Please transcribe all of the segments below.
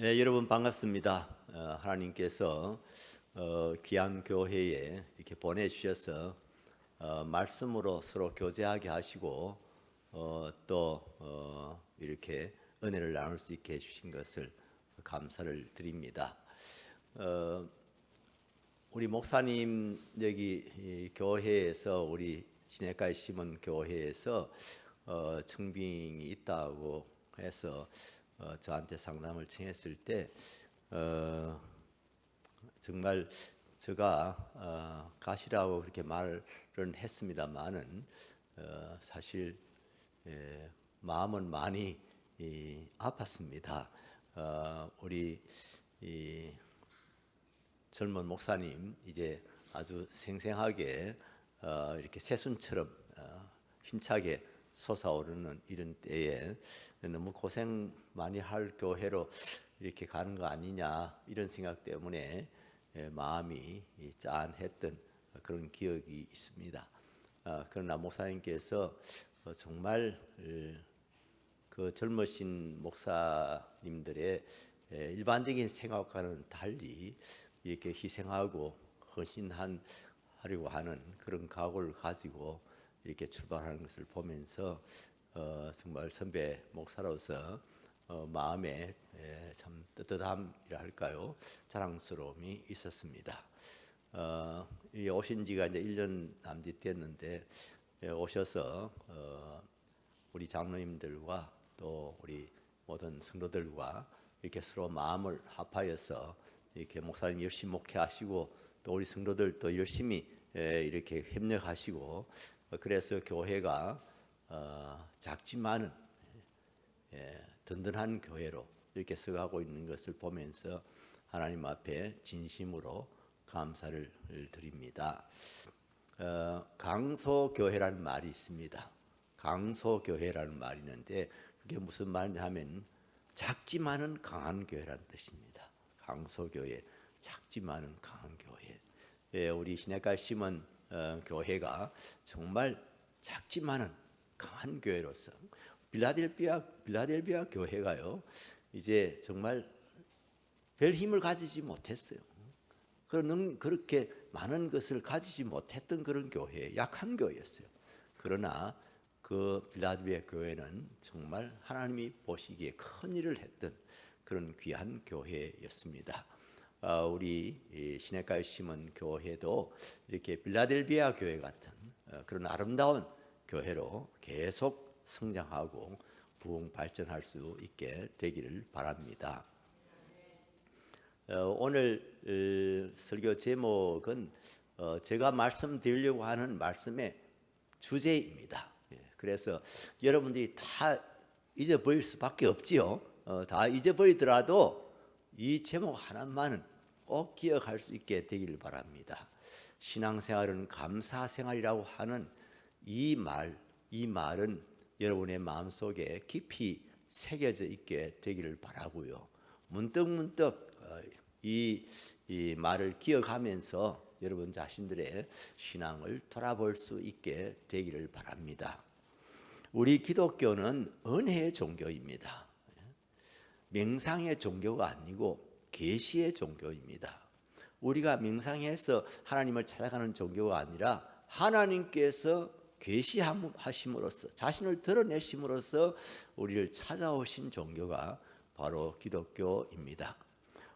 네, 여러분 반갑습니다. 하나님께서 귀한 교회에 이렇게 보내주셔서 말씀으로 서로 교제하게 하시고 또 이렇게 은혜를 나눌 수 있게 해주신 것을 감사를 드립니다. 우리 목사님 여기 이 교회에서 우리 시내가에 심은 교회에서 청빙이 있다고 해서 저한테 상담을 청했을 때 정말 제가 가시라고 그렇게 말은 했습니다만은 사실 마음은 많이 아팠습니다. 우리 이 젊은 목사님 이제 아주 생생하게 이렇게 새순처럼 힘차게 솟아오르는 이런 때에 너무 고생 많이 할 교회로 이렇게 가는 거 아니냐 이런 생각 때문에 마음이 짠했던 그런 기억이 있습니다. 그러나 목사님께서 정말 그 젊으신 목사님들의 일반적인 생각과는 달리 이렇게 희생하고 헌신하려고 하는 그런 각오를 가지고 이렇게 출발하는 것을 보면서 정말 선배 목사로서 마음에 참 뜨뜻함이라 할까요? 자랑스러움이 있었습니다. 이 오신 지가 이제 1년 남짓 됐는데 오셔서 우리 장로님들과 또 우리 모든 성도들과 이렇게 서로 마음을 합하여서 이렇게 목사님 열심히 목회하시고 또 우리 성도들도 열심히 이렇게 협력하시고 그래서 교회가 작지만은 든든한 교회로 이렇게 서가고 있는 것을 보면서 하나님 앞에 진심으로 감사를 드립니다. 강소교회라는 말이 있습니다. 강소교회라는 말이 있는데 그게 무슨 말이냐 하면 작지만은 강한 교회라는 뜻입니다. 강소교회, 작지만은 강한 교회. 우리 시내가 심은 교회가 정말 작지만은 강한 교회로서 빌라델비아 교회가요 이제 정말 별 힘을 가지지 못했어요. 그렇게 많은 것을 가지지 못했던 그런 교회, 약한 교회였어요. 그러나 그 빌라델비아 교회는 정말 하나님이 보시기에 큰 일을 했던 그런 귀한 교회였습니다. 우리 시내가에 심은 교회도 이렇게 빌라델비아 교회 같은 그런 아름다운 교회로 계속 성장하고 부흥 발전할 수 있게 되기를 바랍니다. 오늘 설교 제목은 제가 말씀드리려고 하는 말씀의 주제입니다. 그래서 여러분들이 다 잊어버릴 수밖에 없지요. 다 잊어버리더라도 이 제목 하나만은 꼭 기억할 수 있게 되기를 바랍니다. 신앙생활은 감사생활이라고 하는 이 말은 여러분의 마음속에 깊이 새겨져 있게 되기를 바라고요. 문득문득 이 말을 기억하면서 여러분 자신들의 신앙을 돌아볼 수 있게 되기를 바랍니다. 우리 기독교는 은혜의 종교입니다. 명상의 종교가 아니고 계시의 종교입니다. 우리가 명상해서 하나님을 찾아가는 종교가 아니라 하나님께서 계시하심으로써 자신을 드러내심으로써 우리를 찾아오신 종교가 바로 기독교입니다.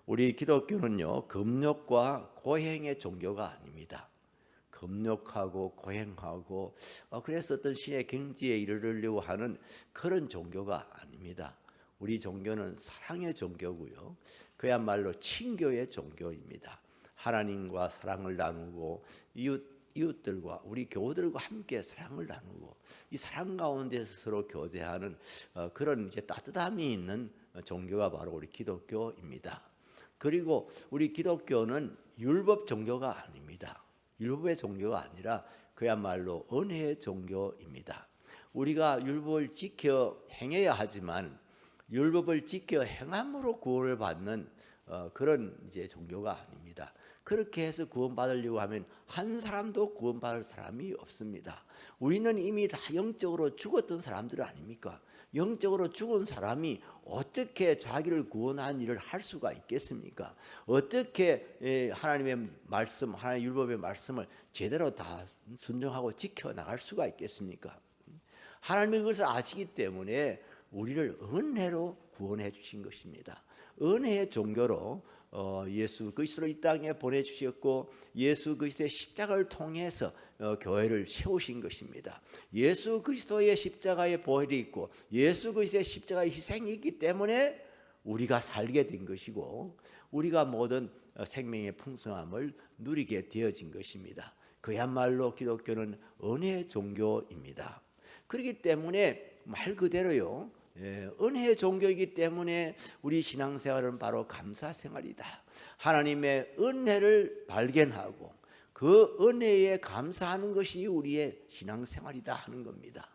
우리 기독교는요 금욕과 고행의 종교가 아닙니다. 금욕하고 고행하고 그래서 어떤 신의 경지에 이르려고 하는 그런 종교가 아닙니다. 우리 종교는 사랑의 종교고요. 그야말로 친교의 종교입니다. 하나님과 사랑을 나누고 이웃들과 우리 교우들과 함께 사랑을 나누고 이 사랑 가운데서 서로 교제하는 그런 이제 따뜻함이 있는 종교가 바로 우리 기독교입니다. 그리고 우리 기독교는 율법 종교가 아닙니다. 율법의 종교가 아니라 그야말로 은혜의 종교입니다. 우리가 율법을 지켜 행해야 하지만 율법을 지켜 행함으로 구원을 받는 그런 이제 종교가 아닙니다. 그렇게 해서 구원받으려고 하면 한 사람도 구원받을 사람이 없습니다. 우리는 이미 다 영적으로 죽었던 사람들 아닙니까? 영적으로 죽은 사람이 어떻게 자기를 구원한 일을 할 수가 있겠습니까? 어떻게 하나님의 말씀, 하나님의 율법의 말씀을 제대로 다 순종하고 지켜나갈 수가 있겠습니까? 하나님이 그것을 아시기 때문에 우리를 은혜로 구원해 주신 것입니다. 은혜의 종교로 예수 그리스도를 이 땅에 보내주셨고 예수 그리스도의 십자가를 통해서 교회를 세우신 것입니다. 예수 그리스도의 십자가의 보혈이 있고 예수 그리스도의 십자가의 희생이 있기 때문에 우리가 살게 된 것이고 우리가 모든 생명의 풍성함을 누리게 되어진 것입니다. 그야말로 기독교는 은혜의 종교입니다. 그렇기 때문에 말 그대로요, 은혜의 종교이기 때문에 우리 신앙생활은 바로 감사생활이다. 하나님의 은혜를 발견하고 그 은혜에 감사하는 것이 우리의 신앙생활이다 하는 겁니다.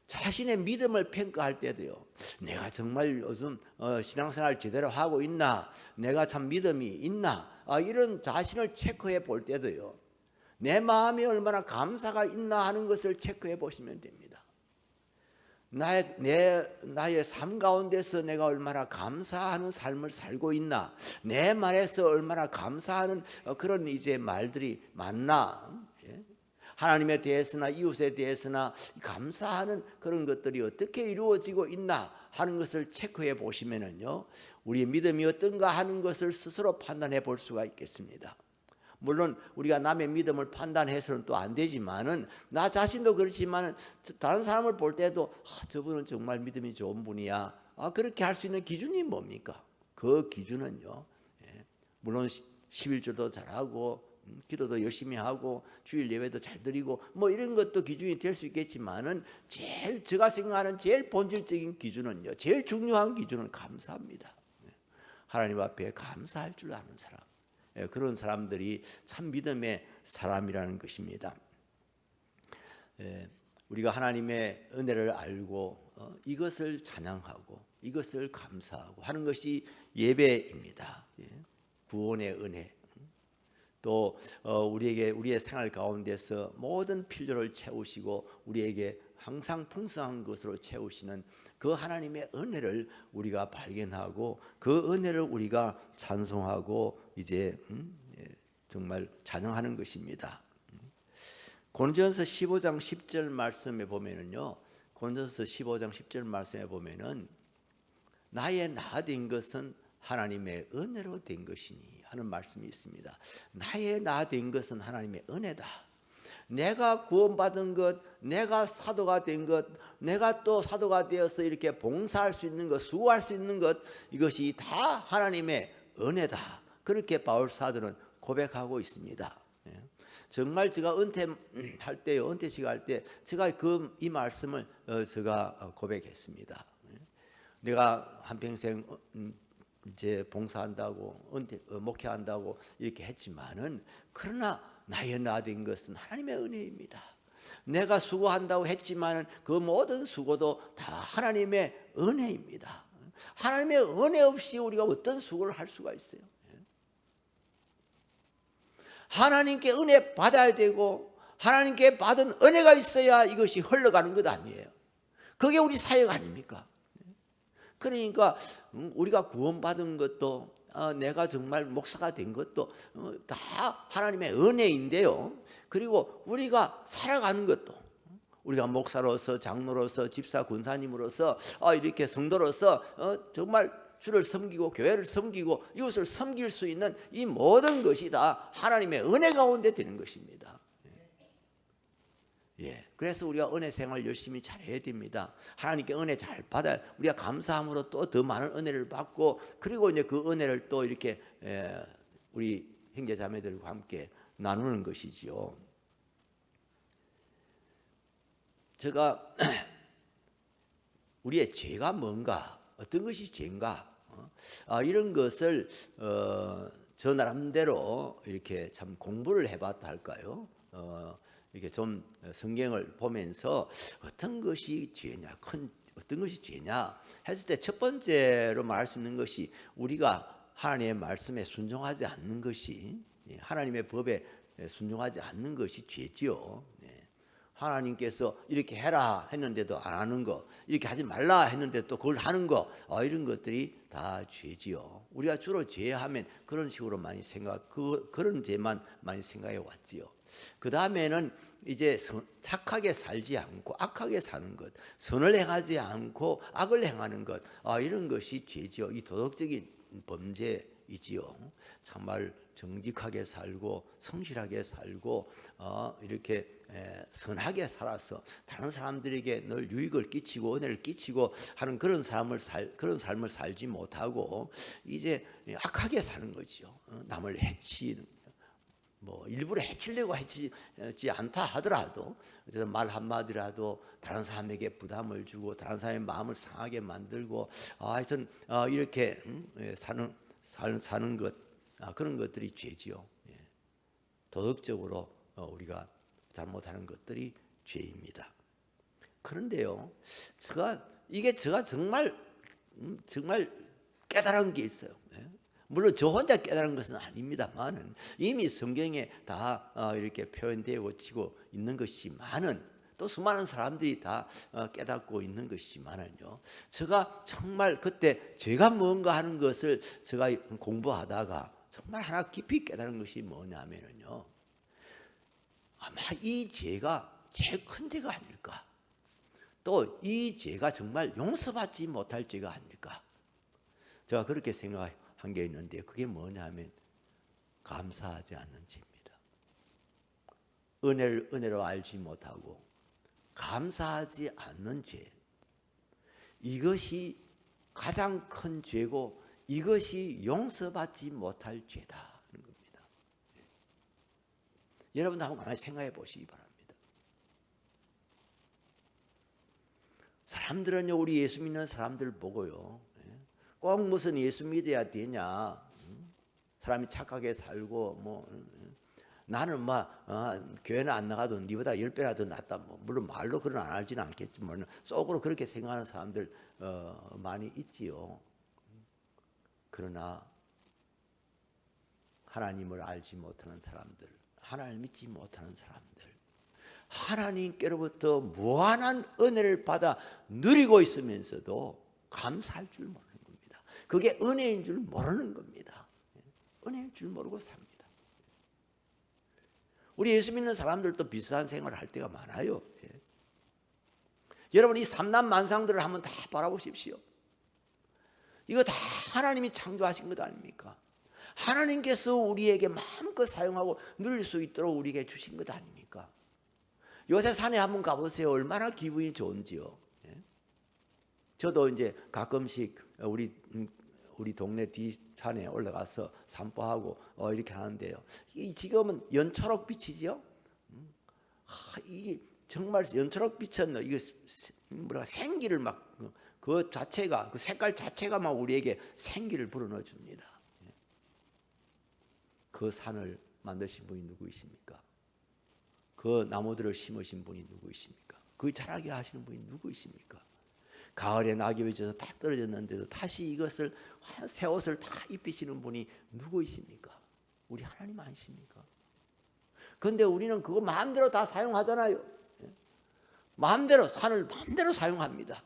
자신의 믿음을 평가할 때도요, 내가 정말 요즘 신앙생활 제대로 하고 있나, 내가 참 믿음이 있나, 이런 자신을 체크해 볼 때도요, 내 마음에 얼마나 감사가 있나 하는 것을 체크해 보시면 됩니다. 나의 삶 가운데서 내가 얼마나 감사하는 삶을 살고 있나, 내 말에서 얼마나 감사하는 그런 이제 말들이 많나, 하나님에 대해서나 이웃에 대해서나 감사하는 그런 것들이 어떻게 이루어지고 있나 하는 것을 체크해 보시면은요, 우리의 믿음이 어떤가 하는 것을 스스로 판단해 볼 수가 있겠습니다. 물론 우리가 남의 믿음을 판단해서는 또 안 되지만은 나 자신도 그렇지만 다른 사람을 볼 때도 저분은 정말 믿음이 좋은 분이야. 그렇게 할 수 있는 기준이 뭡니까? 그 기준은요, 물론 11조도 잘하고 기도도 열심히 하고 주일 예배도 잘 드리고 뭐 이런 것도 기준이 될 수 있겠지만은 제일 제가 생각하는 제일 본질적인 기준은요, 제일 중요한 기준은 감사합니다. 하나님 앞에 감사할 줄 아는 사람, 그런 사람들이 참 믿음의 사람이라는 것입니다. 우리가 하나님의 은혜를 알고 이것을 찬양하고 이것을 감사하고 하는 것이 예배입니다. 구원의 은혜, 또 우리에게 우리의 생활 가운데서 모든 필요를 채우시고 우리에게 항상 풍성한 것으로 채우시는 그 하나님의 은혜를 우리가 발견하고 그 은혜를 우리가 찬송하고 이제 정말 찬양하는 것입니다. 고린도전서 15장 10절 말씀에 보면은요, 고린도전서 15장 10절 말씀에 보면은 나의 나 된 것은 하나님의 은혜로 된 것이니 하는 말씀이 있습니다. 나의 나 된 것은 하나님의 은혜다. 내가 구원받은 것, 내가 사도가 된 것, 내가 또 사도가 되어서 이렇게 봉사할 수 있는 것, 수고할 수 있는 것, 이것이 다 하나님의 은혜다. 그렇게 바울 사도는 고백하고 있습니다. 정말 제가 은퇴할 때요, 은퇴식 할 때 제가 이 말씀을 제가 고백했습니다. 내가 한평생 이제 봉사한다고 목회한다고 이렇게 했지만은 그러나 나의 나 된 것은 하나님의 은혜입니다. 내가 수고한다고 했지만은 그 모든 수고도 다 하나님의 은혜입니다. 하나님의 은혜 없이 우리가 어떤 수고를 할 수가 있어요? 하나님께 은혜 받아야 되고 하나님께 받은 은혜가 있어야 이것이 흘러가는 것 아니에요. 그게 우리 사역 아닙니까? 그러니까 우리가 구원받은 것도 내가 정말 목사가 된 것도 다 하나님의 은혜인데요. 그리고 우리가 살아가는 것도 우리가 목사로서 장로로서 집사 군사님으로서 이렇게 성도로서 정말 주를 섬기고 교회를 섬기고 이웃을 섬길 수 있는 이 모든 것이 다 하나님의 은혜 가운데 되는 것입니다. 그래서 우리가 은혜 생활 열심히 잘해야 됩니다. 하나님께 은혜 잘 받아야 우리가 감사함으로 또 더 많은 은혜를 받고 그리고 이제 그 은혜를 또 이렇게 우리 형제자매들과 함께 나누는 것이지요. 제가 우리의 죄가 뭔가, 어떤 것이 죄인가, 이런 것을 저 나름대로 이렇게 참 공부를 해봤다 할까요? 이렇게 좀 성경을 보면서 어떤 것이 죄냐, 어떤 것이 죄냐 했을 때 첫 번째로 말할 수 있는 것이 우리가 하나님의 말씀에 순종하지 않는 것이, 하나님의 법에 순종하지 않는 것이 죄지요. 하나님께서 이렇게 해라 했는데도 안 하는 거, 이렇게 하지 말라 했는데 또 그걸 하는 거, 이런 것들이 다 죄지요. 우리가 주로 죄하면 그런 식으로 많이 그런 죄만 많이 생각해 왔지요. 그 다음에는 이제 착하게 살지 않고 악하게 사는 것, 선을 행하지 않고 악을 행하는 것, 이런 것이 죄지요. 이 도덕적인 범죄이지요. 정말 정직하게 살고 성실하게 살고 이렇게 선하게 살아서 다른 사람들에게 늘 유익을 끼치고 은혜를 끼치고 하는 그런 삶을 살지 못하고 이제 악하게 사는 거죠. 남을 해치는, 뭐 일부러 해치려고 해치지 않다 하더라도 말 한마디라도 다른 사람에게 부담을 주고 다른 사람의 마음을 상하게 만들고 하여튼 이렇게 사는 것, 그런 것들이 죄지요. 도덕적으로 우리가 잘못하는 것들이 죄입니다. 그런데요, 제가 정말 깨달은 게 있어요. 물론 저 혼자 깨달은 것은 아닙니다만은 이미 성경에 다 이렇게 표현되고 지고 있는 것이지만은 또 수많은 사람들이 다 깨닫고 있는 것이지만은요, 제가 정말 그때 죄가 뭔가 하는 것을 제가 공부하다가 정말 하나 깊이 깨달은 것이 뭐냐면은요, 아마 이 죄가 제일 큰 죄가 아닐까, 또 이 죄가 정말 용서받지 못할 죄가 아닐까, 제가 그렇게 생각한 게 있는데 그게 뭐냐면 감사하지 않는 죄입니다. 은혜로 알지 못하고 감사하지 않는 죄, 이것이 가장 큰 죄고 이것이 용서받지 못할 죄다. 여러분도 한번 가만히 생각해 보시기 바랍니다. 사람들은요, 우리 예수 믿는 사람들 보고요, 꼭 무슨 예수 믿어야 되냐, 사람이 착하게 살고 나는 교회는 안 나가도 니보다 10배나 더 낫다, 물론 말로 그런 안 알지는 않겠지만 속으로 그렇게 생각하는 사람들 많이 있지요. 그러나 하나님을 알지 못하는 사람들, 하나님을 믿지 못하는 사람들, 하나님께로부터 무한한 은혜를 받아 누리고 있으면서도 감사할 줄 모르는 겁니다. 그게 은혜인 줄 모르는 겁니다. 은혜인 줄 모르고 삽니다. 우리 예수 믿는 사람들도 비슷한 생활을 할 때가 많아요. 여러분, 이 삼남 만상들을 한번 다 바라보십시오. 이거 다 하나님이 창조하신 것 아닙니까? 하나님께서 우리에게 마음껏 사용하고 누릴 수 있도록 우리에게 주신 것 아닙니까? 요새 산에 한번 가보세요. 얼마나 기분이 좋은지요. 저도 이제 가끔씩 우리 동네 뒷산에 올라가서 산보하고 이렇게 하는데요. 지금은 연초록 빛이죠. 이게 정말 연초록 빛은 이게 생기를 그 자체가, 그 색깔 자체가 막 우리에게 생기를 불어넣어 줍니다. 그 산을 만드신 분이 누구이십니까? 그 나무들을 심으신 분이 누구이십니까? 그 자라게 하시는 분이 누구이십니까? 가을에 낙엽이 져서 다 떨어졌는데도 다시 이것을 새 옷을 다 입히시는 분이 누구이십니까? 우리 하나님 아니십니까? 그런데 우리는 그거 마음대로 다 사용하잖아요. 마음대로 산을 마음대로 사용합니다.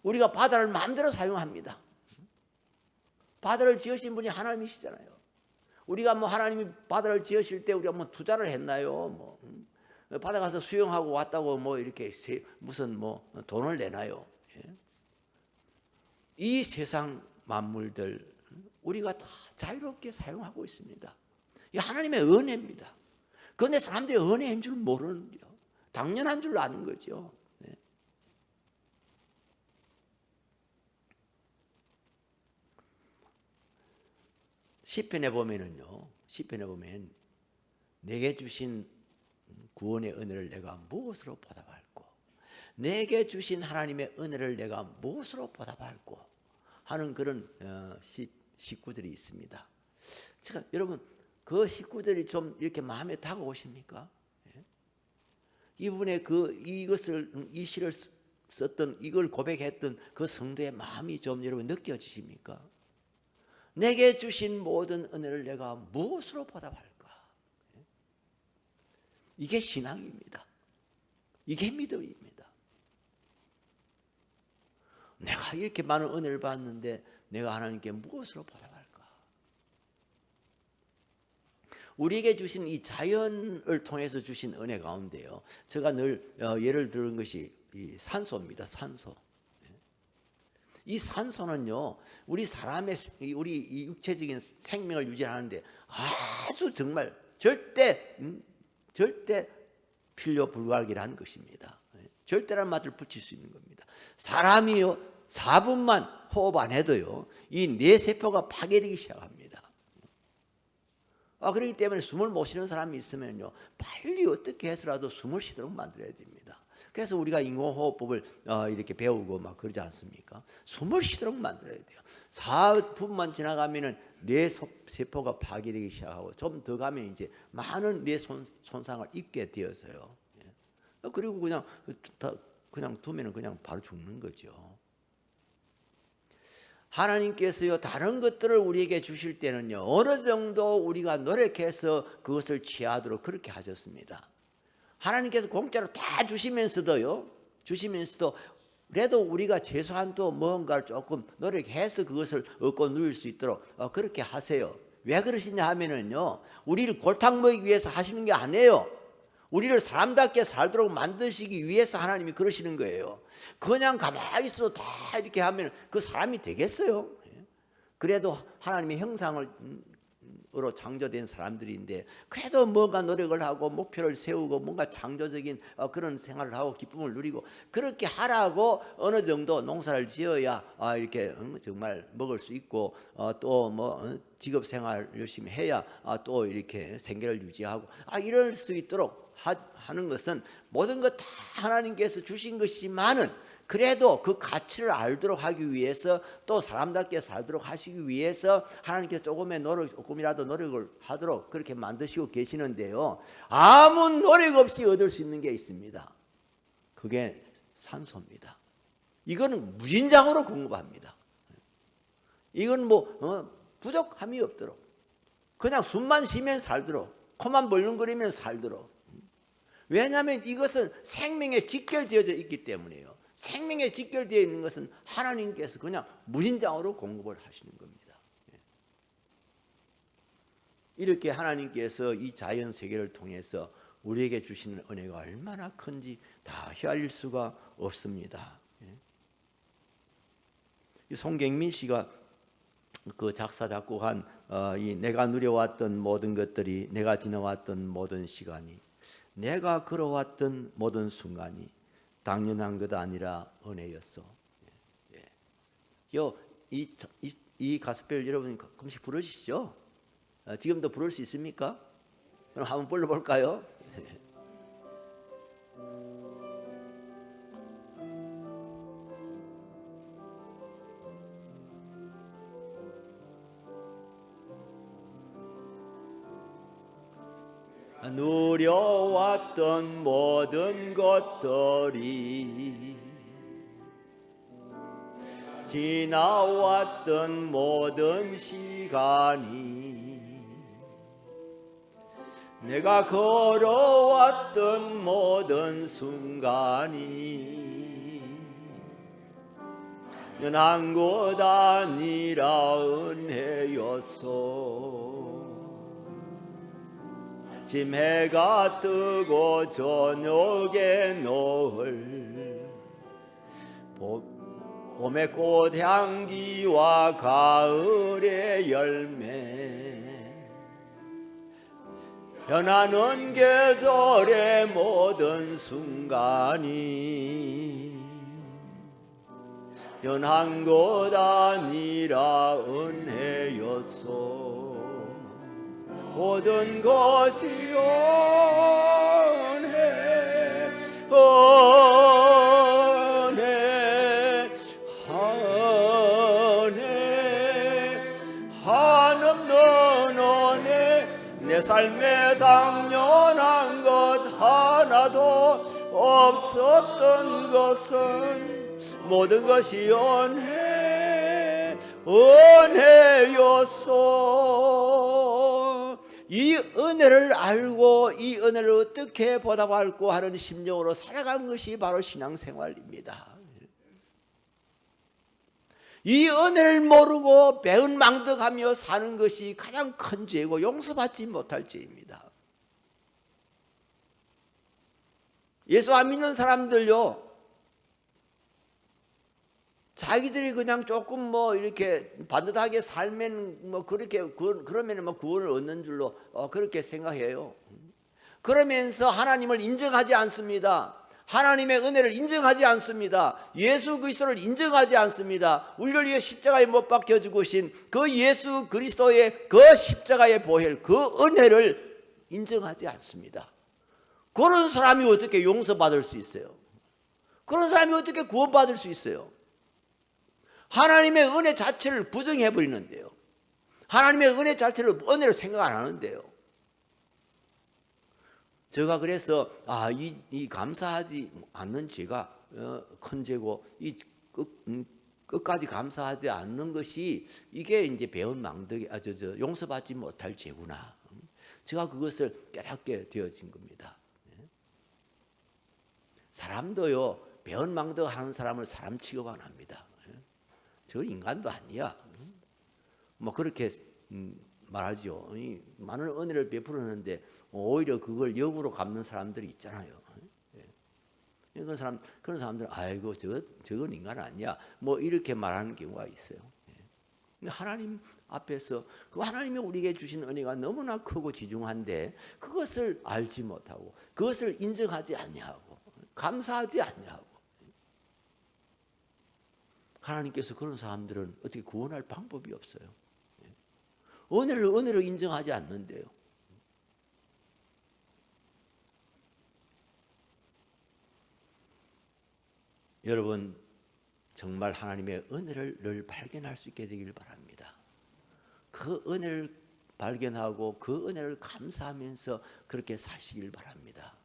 우리가 바다를 마음대로 사용합니다. 바다를 지으신 분이 하나님이시잖아요. 우리가 하나님이 바다를 지으실 때 우리가 투자를 했나요? 바다 가서 수영하고 왔다고 이렇게 무슨 돈을 내나요? 이 세상 만물들 우리가 다 자유롭게 사용하고 있습니다. 이 하나님의 은혜입니다. 그런데 사람들이 은혜인 줄 모르는 거죠. 당연한 줄 아는 거죠. 시편에 보면 내게 주신 구원의 은혜를 내가 무엇으로 보답할꼬, 내게 주신 하나님의 은혜를 내가 무엇으로 보답할꼬 하는 그런 식구들이 있습니다. 제가 여러분 그 식구들이 좀 이렇게 마음에 다가오십니까? 이분의 이 시를 썼던, 이걸 고백했던 그 성도의 마음이 좀 여러분 느껴지십니까? 내게 주신 모든 은혜를 내가 무엇으로 보답할까? 이게 신앙입니다. 이게 믿음입니다. 내가 이렇게 많은 은혜를 받는데 내가 하나님께 무엇으로 보답할까? 우리에게 주신 이 자연을 통해서 주신 은혜 가운데요, 제가 늘 예를 들은 것이 이 산소입니다. 산소. 이 산소는요, 우리 사람의 우리 이 육체적인 생명을 유지하는데 아주 정말 절대 필요 불가하기란 것입니다. 절대란 말을 붙일 수 있는 겁니다. 사람이요 4분만 호흡 안 해도요 이 뇌세포가 파괴되기 시작합니다. 그렇기 때문에 숨을 못 쉬는 사람이 있으면요 빨리 어떻게 해서라도 숨을 쉬도록 만들어야 됩니다. 그래서 우리가 인공호흡법을 이렇게 배우고 막 그러지 않습니까? 숨을 쉬도록 만들어야 돼요. 4분만 지나가면은 뇌세포가 파괴되기 시작하고 좀 더 가면 이제 많은 뇌 손상을 입게 되어서요. 그리고 그냥 두면은 그냥 바로 죽는 거죠. 하나님께서요 다른 것들을 우리에게 주실 때는요 어느 정도 우리가 노력해서 그것을 취하도록 그렇게 하셨습니다. 하나님께서 공짜로 다 주시면서도 그래도 우리가 최소한 또 뭔가를 조금 노력해서 그것을 얻고 누릴 수 있도록 그렇게 하세요. 왜 그러시냐 하면은요 우리를 골탕 먹이기 위해서 하시는 게 아니에요. 우리를 사람답게 살도록 만드시기 위해서 하나님이 그러시는 거예요. 그냥 가만히 있어도 다 이렇게 하면 그 사람이 되겠어요? 그래도 하나님의 형상으로 창조된 사람들인데 그래도 뭔가 노력을 하고 목표를 세우고 뭔가 창조적인 그런 생활을 하고 기쁨을 누리고 그렇게 하라고 어느 정도 농사를 지어야 이렇게 정말 먹을 수 있고 또 뭐 직업 생활 열심히 해야 또 이렇게 생계를 유지하고 이럴 수 있도록 하는 것은 모든 것 다 하나님께서 주신 것이지만은 그래도 그 가치를 알도록 하기 위해서 또 사람답게 살도록 하시기 위해서 하나님께서 조금이라도 노력을 하도록 그렇게 만드시고 계시는데요. 아무 노력 없이 얻을 수 있는 게 있습니다. 그게 산소입니다. 이거는 무진장으로 공급합니다. 이건 부족함이 없도록 그냥 숨만 쉬면 살도록 코만 벌렁거리면 살도록. 왜냐하면 이것은 생명에 직결되어져 있기 때문이에요. 생명에 직결되어 있는 것은 하나님께서 그냥 무진장으로 공급을 하시는 겁니다. 이렇게 하나님께서 이 자연 세계를 통해서 우리에게 주시는 은혜가 얼마나 큰지 다 헤아릴 수가 없습니다. 이 송경민 씨가 그 작사 작곡한 이 내가 누려왔던 모든 것들이, 내가 지나왔던 모든 시간이, 내가 걸어왔던 모든 순간이 당연한 것 아니라 은혜였어. 이 가스펠 여러분 가끔씩 부르시죠? 지금도 부를 수 있습니까? 그럼 한번 불러볼까요? 누려왔던 모든 것들이, 지나왔던 모든 시간이, 내가 걸어왔던 모든 순간이 연한 것 아니라 은혜였어. 아침 해가 뜨고 저녁에 노을, 봄의 꽃향기와 가을의 열매, 변하는 계절의 모든 순간이 변한 것 아니라 은혜였어. 모든 것이 은혜, 은혜, 은혜, 한없는 은혜. 내 삶에 당연한 것 하나도 없었던 것은 모든 것이 은혜, 은혜였어. 이 은혜를 알고 이 은혜를 어떻게 보답할고 하는 심령으로 살아가는 것이 바로 신앙생활입니다. 이 은혜를 모르고 배은망덕하며 사는 것이 가장 큰 죄고 용서받지 못할 죄입니다. 예수 안 믿는 사람들요, 자기들이 그냥 조금 뭐 이렇게 반듯하게 살면 뭐 그렇게 그러면 뭐 구원을 얻는 줄로 그렇게 생각해요. 그러면서 하나님을 인정하지 않습니다. 하나님의 은혜를 인정하지 않습니다. 예수 그리스도를 인정하지 않습니다. 우리를 위해 십자가에 못 박혀 죽으신 그 예수 그리스도의 그 십자가의 보혈, 그 은혜를 인정하지 않습니다. 그런 사람이 어떻게 용서받을 수 있어요? 그런 사람이 어떻게 구원받을 수 있어요? 하나님의 은혜 자체를 부정해 버리는데요. 하나님의 은혜 자체를 은혜로 생각 안 하는데요. 제가 그래서 이 감사하지 않는 죄가 큰 죄고 이 끝까지 감사하지 않는 것이 이게 이제 배은망덕이 용서받지 못할 죄구나. 제가 그것을 깨닫게 되어진 겁니다. 사람도요, 배은망덕하는 사람을 사람 취급 안 합니다. 저 인간도 아니야. 뭐 그렇게 말하죠. 많은 은혜를 베풀었는데 오히려 그걸 역으로 갚는 사람들이 있잖아요. 그런 사람들은 아이고 저건 인간 아니야. 뭐 이렇게 말하는 경우가 있어요. 하나님 앞에서 그 하나님이 우리에게 주신 은혜가 너무나 크고 지중한데 그것을 알지 못하고 그것을 인정하지 아니하고 감사하지 아니하고 하나님께서 그런 사람들은 어떻게 구원할 방법이 없어요. 은혜를 은혜로 인정하지 않는데요. 여러분 정말 하나님의 은혜를 늘 발견할 수 있게 되길 바랍니다. 그 은혜를 발견하고 그 은혜를 감사하면서 그렇게 사시길 바랍니다.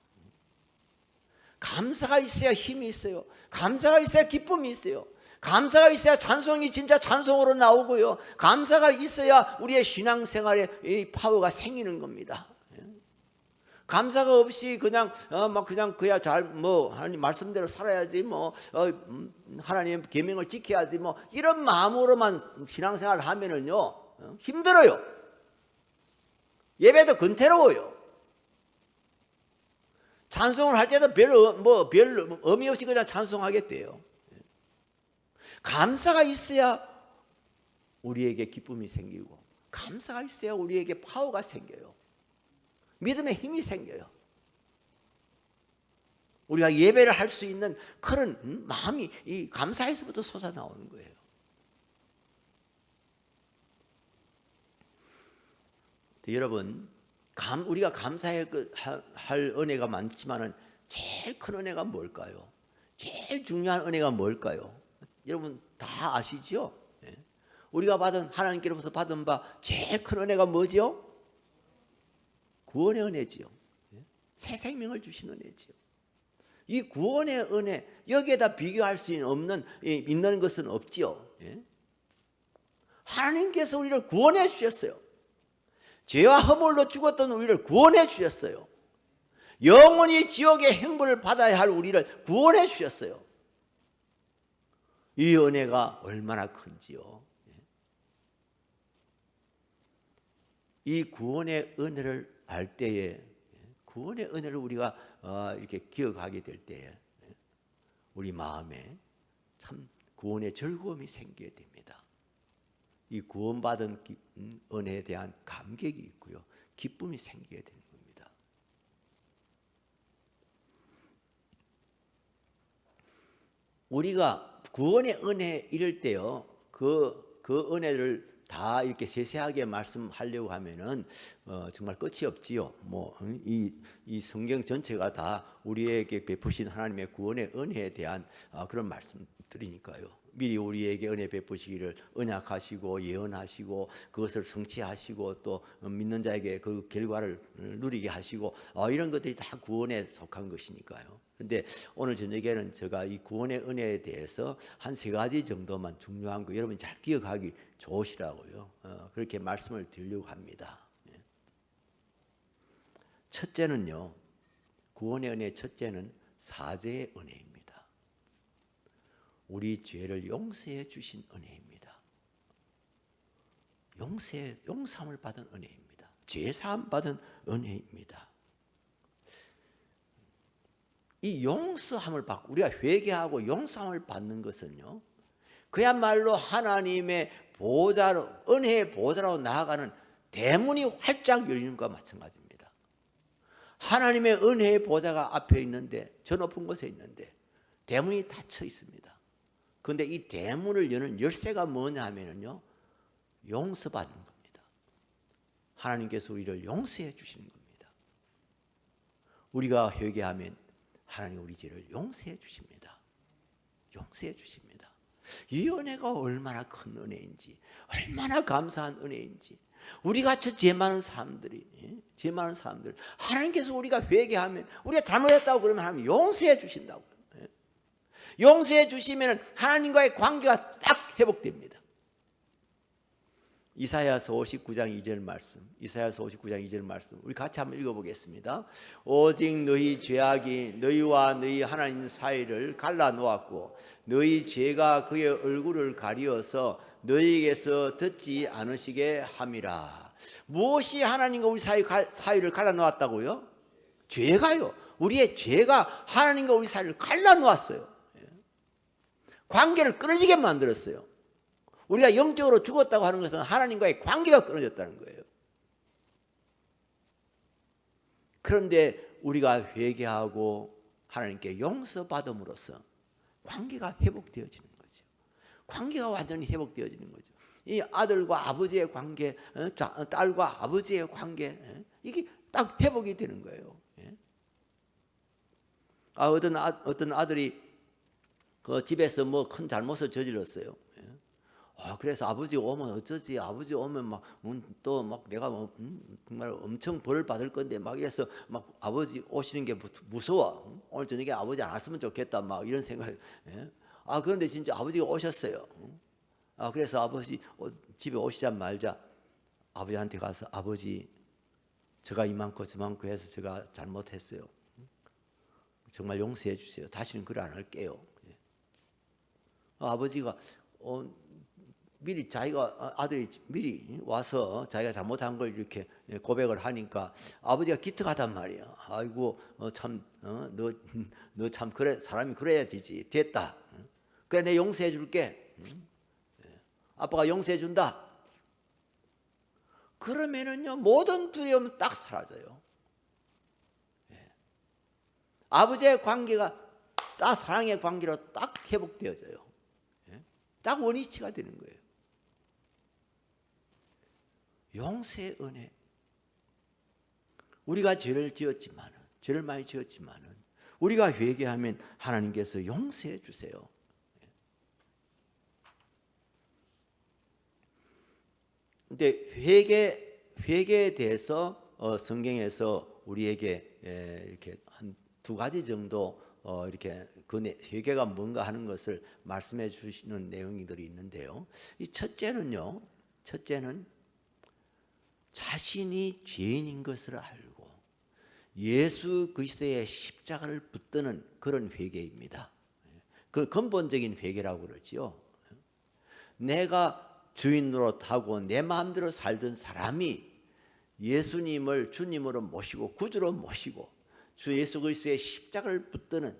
감사가 있어야 힘이 있어요. 감사가 있어야 기쁨이 있어요. 감사가 있어야 찬송이 진짜 찬송으로 나오고요. 감사가 있어야 우리의 신앙생활에 이 파워가 생기는 겁니다. 감사가 없이 그냥 그야 하나님 말씀대로 살아야지 하나님의 계명을 지켜야지 이런 마음으로만 신앙생활을 하면은요 힘들어요. 예배도 근태로워요. 찬송을 할 때도 별 의미 없이 그냥 찬송하겠대요. 감사가 있어야 우리에게 기쁨이 생기고 감사가 있어야 우리에게 파워가 생겨요. 믿음의 힘이 생겨요. 우리가 예배를 할 수 있는 그런 마음이 이 감사에서부터 솟아나오는 거예요. 여러분 우리가 감사할 은혜가 많지만은 제일 큰 은혜가 뭘까요? 제일 중요한 은혜가 뭘까요? 여러분 다 아시죠? 우리가 하나님께로부터 받은 바 제일 큰 은혜가 뭐죠? 구원의 은혜지요. 새 생명을 주신 은혜지요. 이 구원의 은혜 여기에다 비교할 수 있는 것은 없지요. 하나님께서 우리를 구원해 주셨어요. 죄와 허물로 죽었던 우리를 구원해 주셨어요. 영원히 지옥의 행분을 받아야 할 우리를 구원해 주셨어요. 이 은혜가 얼마나 큰지요. 이 구원의 은혜를 알 때에 구원의 은혜를 우리가 이렇게 기억하게 될 때에 우리 마음에 참 구원의 즐거움이 생기게 됩니다. 이 구원받은 은혜에 대한 감격이 있고요. 기쁨이 생기게 되는 겁니다. 우리가 구원의 은혜 이럴 때요. 그 은혜를 다 이렇게 세세하게 말씀하려고 하면은 정말 끝이 없지요. 이 성경 전체가 다 우리에게 베푸신 하나님의 구원의 은혜에 대한 그런 말씀들이니까요. 미리 우리에게 은혜 베푸시기를 언약하시고 예언하시고 그것을 성취하시고 또 믿는 자에게 그 결과를 누리게 하시고 이런 것들이 다 구원에 속한 것이니까요. 그런데 오늘 저녁에는 제가 이 구원의 은혜에 대해서 한 3가지 정도만 중요한 거 여러분 잘 기억하기 좋으시라고요. 그렇게 말씀을 드리려고 합니다. 첫째는요, 구원의 은혜 첫째는 사죄의 은혜입니다. 우리 죄를 용서해 주신 은혜입니다. 용서함을 받은 은혜입니다. 죄사함 받은 은혜입니다. 이 용서함을 받고 우리가 회개하고 용서함을 받는 것은요, 그야말로 하나님의 보좌로, 은혜의 보좌로 나아가는 대문이 활짝 열리는 것과 마찬가지입니다. 하나님의 은혜의 보좌가 앞에 있는데, 저 높은 곳에 있는데 대문이 닫혀 있습니다. 그런데 이 대문을 여는 열쇠가 뭐냐 하면요, 용서받는 겁니다. 하나님께서 우리를 용서해 주시는 겁니다. 우리가 회개하면 하나님 우리 죄를 용서해 주십니다. 용서해 주십니다. 이 은혜가 얼마나 큰 은혜인지, 얼마나 감사한 은혜인지. 우리같이 죄 많은 사람들, 하나님께서 우리가 회개하면, 우리가 잘못했다고 그러면 하나님 용서해 주신다고요. 용서해 주시면 하나님과의 관계가 딱 회복됩니다. 이사야서 59장 2절 말씀, 이사야서 59장 2절 말씀 우리 같이 한번 읽어보겠습니다. 오직 너희 죄악이 너희와 너희 하나님 사이를 갈라놓았고 너희 죄가 그의 얼굴을 가리어서 너희에게서 듣지 않으시게 함이라. 무엇이 하나님과 우리 사이를 갈라놓았다고요? 죄가요. 우리의 죄가 하나님과 우리 사이를 갈라놓았어요. 관계를 끊어지게 만들었어요. 우리가 영적으로 죽었다고 하는 것은 하나님과의 관계가 끊어졌다는 거예요. 그런데 우리가 회개하고 하나님께 용서받음으로써 관계가 회복되어지는 거죠. 관계가 완전히 회복되어지는 거죠. 이 아들과 아버지의 관계, 딸과 아버지의 관계, 이게 딱 회복이 되는 거예요. 어떤 아들이 그 집에서 뭐 큰 잘못을 저질렀어요. 그래서 아버지 오면 어쩌지? 아버지 오면 막 또 막 내가 정말 엄청 벌을 받을 건데 막 이래서 막 아버지 오시는 게 무서워. 오늘 저녁에 아버지 안 왔으면 좋겠다. 막 이런 생각. 그런데 진짜 아버지가 오셨어요. 그래서 아버지 집에 오시자 말자 아버지한테 가서 아버지 제가 이만큼 저만큼 해서 제가 잘못했어요. 정말 용서해 주세요. 다시는 그래 안 할게요. 아버지가 미리 아들이 미리 와서 자기가 잘못한 걸 이렇게 고백을 하니까 아버지가 기특하단 말이에요. 아이고 너 참 그래 사람이 그래야 되지. 됐다. 그래 내 용서해 줄게. 아빠가 용서해 준다. 그러면은요 모든 두려움은 딱 사라져요. 아버지의 관계가 딱 사랑의 관계로 딱 회복되어져요. 딱 원위치가 되는 거예요. 용서의 은혜. 우리가 죄를 많이 지었지만은 우리가 회개하면 하나님께서 용서해 주세요. 근데 회개에 대해서 성경에서 우리에게 이렇게 한 두 가지 정도 이렇게 회개가 뭔가 하는 것을 말씀해 주시는 내용들이 있는데요. 이 첫째는 자신이 죄인인 것을 알고 예수 그리스도의 십자가를 붙드는 그런 회개입니다. 그 근본적인 회개라고 그러지요. 내가 주인 노릇하고 내 마음대로 살던 사람이 예수님을 주님으로 모시고 구주로 모시고 주 예수 그리스도의 십자가를 붙드는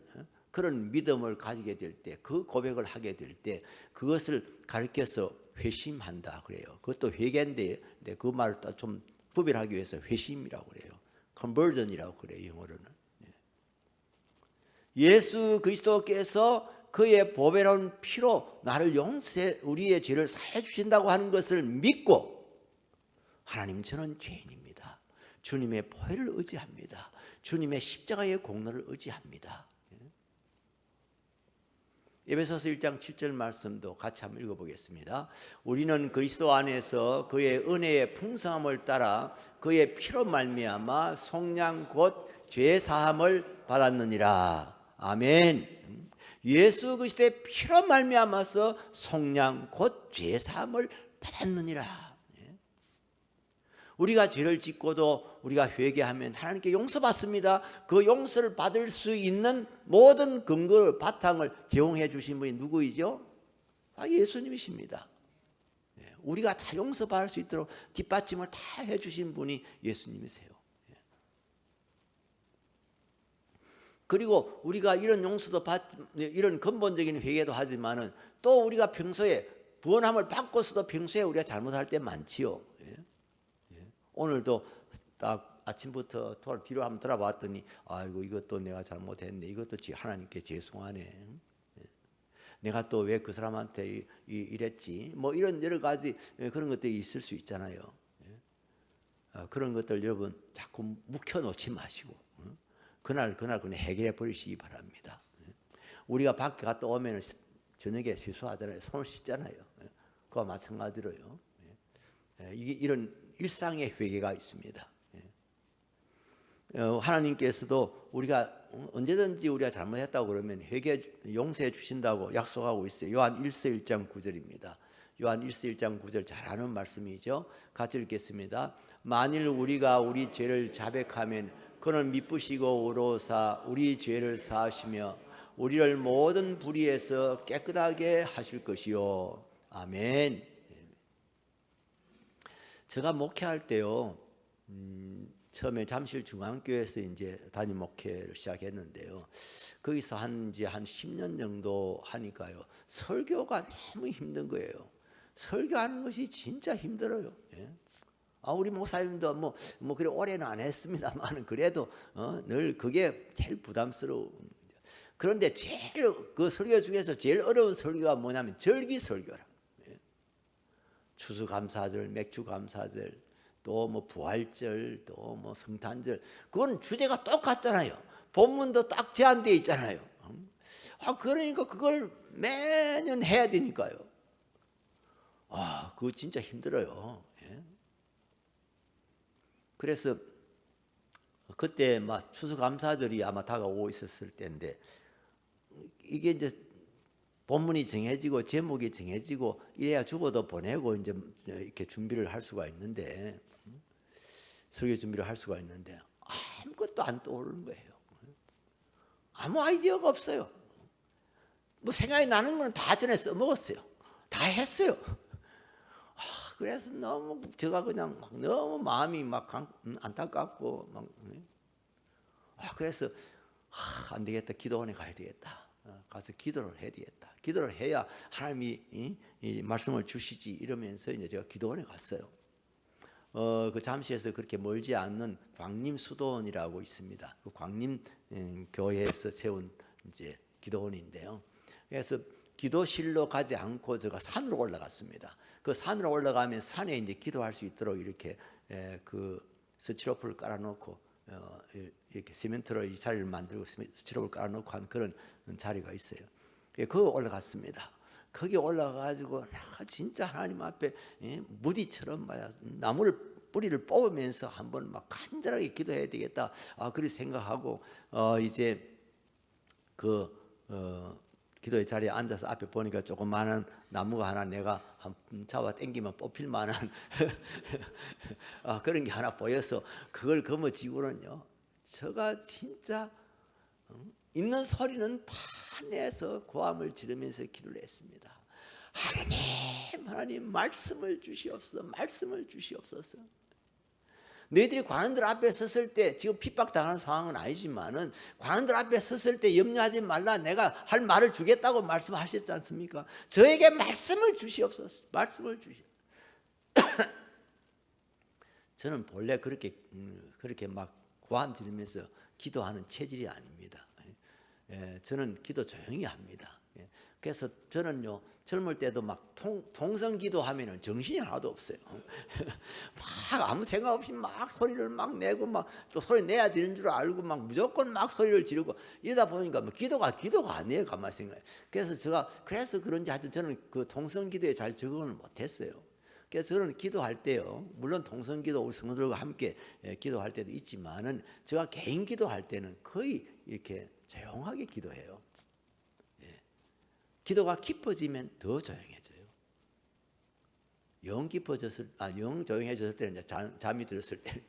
그런 믿음을 가지게 될 때, 그 고백을 하게 될 때 그것을 가르쳐서 회심한다 그래요. 그것도 회개인데 그 말을 좀 구별하기 위해서 회심이라고 그래요. conversion이라고 그래요, 영어로는. 예수 그리스도께서 그의 보배로운 피로 나를 우리의 죄를 사해 주신다고 하는 것을 믿고 하나님 저는 죄인입니다. 주님의 보혈을 의지합니다. 주님의 십자가의 공로를 의지합니다. 에베소서 1장 7절 말씀도 같이 한번 읽어보겠습니다. 우리는 그리스도 안에서 그의 은혜의 풍성함을 따라 그의 피로 말미암아 속량 곧 죄사함을 받았느니라. 아멘. 예수 그리스도의 피로 말미암아서 속량 곧 죄사함을 받았느니라. 우리가 죄를 짓고도 우리가 회개하면 하나님께 용서받습니다. 그 용서를 받을 수 있는 모든 근거 바탕을 제공해 주신 분이 누구이죠? 예수님이십니다. 우리가 다 용서받을 수 있도록 뒷받침을 다 해주신 분이 예수님이세요. 그리고 우리가 이런 용서도 이런 근본적인 회개도 하지만은 또 우리가 평소에 구원함을 받고서도 평소에 우리가 잘못할 때 많지요. 오늘도 딱 아침부터 뒤로 한번 돌아봤더니 아이고 이것도 내가 잘못했네. 이것도 하나님께 죄송하네. 내가 또 왜 그 사람한테 이랬지? 뭐 이런 여러 가지 그런 것들이 있을 수 있잖아요. 그런 것들 여러분 자꾸 묵혀놓지 마시고 그날 그냥 해결해 버리시기 바랍니다. 우리가 밖에 갔다 오면 저녁에 세수하잖아요. 손을 씻잖아요. 그와 마찬가지로요. 이게 이런 일상의 회개가 있습니다. 하나님께서도 우리가 언제든지 우리가 잘못했다고 그러면 회개 용서해 주신다고 약속하고 있어요. 요한 1서 1장 9절입니다. 요한 1서 1장 9절 잘 아는 말씀이죠. 같이 읽겠습니다. 만일 우리가 우리 죄를 자백하면 그는 미쁘시고 의로우사 우리 죄를 사하시며 우리를 모든 불의에서 깨끗하게 하실 것이요. 아멘. 제가 목회할 때요. 처음에 잠실 중앙교회에서 이제 담임 목회를 시작했는데요. 거기서 한 10년 정도 하니까요. 설교가 너무 힘든 거예요. 설교하는 것이 진짜 힘들어요. 우리 목사님도 뭐 그래 오래는 안 했습니다만 그래도 늘 그게 제일 부담스러운. 그런데 제일 그 설교 중에서 제일 어려운 설교가 뭐냐면 절기 설교라. 추수감사절, 맥주감사절, 또 뭐 부활절, 또 뭐 성탄절, 그건 주제가 똑같잖아요. 본문도 딱 제한되어 있잖아요. 그러니까 그걸 매년 해야 되니까요. 그거 진짜 힘들어요. 그래서 그때 막 추수감사절이 아마 다가오고 있었을 때인데 이게 이제 본문이 정해지고 제목이 정해지고 이래야 죽어도 보내고 이제 이렇게 준비를 할 수가 있는데 설교 준비를 할 수가 있는데 아무것도 안 떠오르는 거예요. 아무 아이디어가 없어요. 뭐 생각이 나는 건 다 전에 써먹었어요. 다 했어요. 그래서 너무 제가 그냥 너무 마음이 막 안타깝고 막 그래서 안 되겠다. 기도원에 가야 되겠다. 가서 기도를 해야 되겠다. 기도를 해야 하나님이 이 말씀을 주시지 이러면서 이제 제가 기도원에 갔어요. 그 잠시에서 그렇게 멀지 않는 광림 수도원이라고 있습니다. 그 광림 교회에서 세운 이제 기도원인데요. 그래서 기도실로 가지 않고 제가 산으로 올라갔습니다. 그 산으로 올라가면 산에 이제 기도할 수 있도록 이렇게 그 스티로폼을 깔아놓고 이렇게 시멘트로 이 자리를 만들고 스티로폼을 깔아놓고 한 그런 자리가 있어요. 그거 올라갔습니다. 거기 올라가가지고 진짜 하나님 앞에 무디처럼 나무를 뿌리를 뽑으면서 한번 막 간절하게 기도해야 되겠다. 그렇게 생각하고 이제 기도의 자리에 앉아서 앞에 보니까 조그마한 나무가 하나 내가 한 잡아 당기면 뽑힐 만한 그런 게 하나 보여서 그걸 거머쥐고는요. 제가 진짜 있는 소리는 다 내서 고함을 지르면서 기도를 했습니다. 하나님 말씀을 주시옵소서. 말씀을 주시옵소서. 너희들이 관원들 앞에 섰을 때 지금 핍박당하는 상황은 아니지만은 관원들 앞에 섰을 때 염려하지 말라. 내가 할 말을 주겠다고 말씀하셨지 않습니까? 저에게 말씀을 주시옵소서. 말씀을 주시옵소서. 저는 본래 그렇게 막 고함 지르면서 기도하는 체질이 아닙니다. 저는 기도 조용히 합니다. 그래서 저는요 젊을 때도 막 통성 기도하면은 정신이 하나도 없어요. 막 아무 생각 없이 막 소리를 막 내고 막 또 소리 내야 되는 줄 알고 막 무조건 막 소리를 지르고 이러다 보니까 뭐 기도가 아니에요. 가만히 생각해. 그래서 그런지 하여튼 저는 그 통성 기도에 잘 적응을 못했어요. 그래서 저는 기도할 때요, 물론 통성기도 우리 성도들과 함께 기도할 때도 있지만은 제가 개인 기도할 때는 거의 이렇게 조용하게 기도해요. 기도가 깊어지면 더 조용해져요. 영 깊어졌을, 영 조용해졌을 때는 이제 잠이 들었을 때.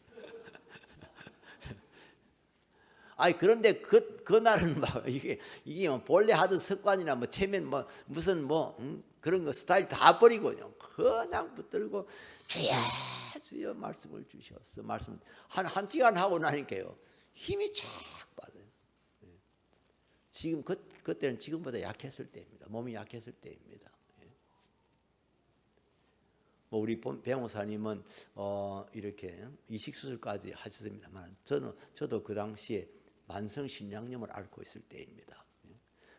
그런데 그날은 막 이게 뭐 본래 하던 습관이나 뭐 체면 뭐 무슨 뭐 그런 거 스타일 다 버리고 그냥 붙들고 주여 말씀을 주셨어. 말씀 한 시간 하고 나니까요 힘이 쫙 빠져요. 지금 그때는 지금보다 약했을 때입니다. 몸이 약했을 때입니다. 뭐 우리 배우사님은 이렇게 이식 수술까지 하셨습니다만 저도 그 당시에 만성 신장염을 앓고 있을 때입니다.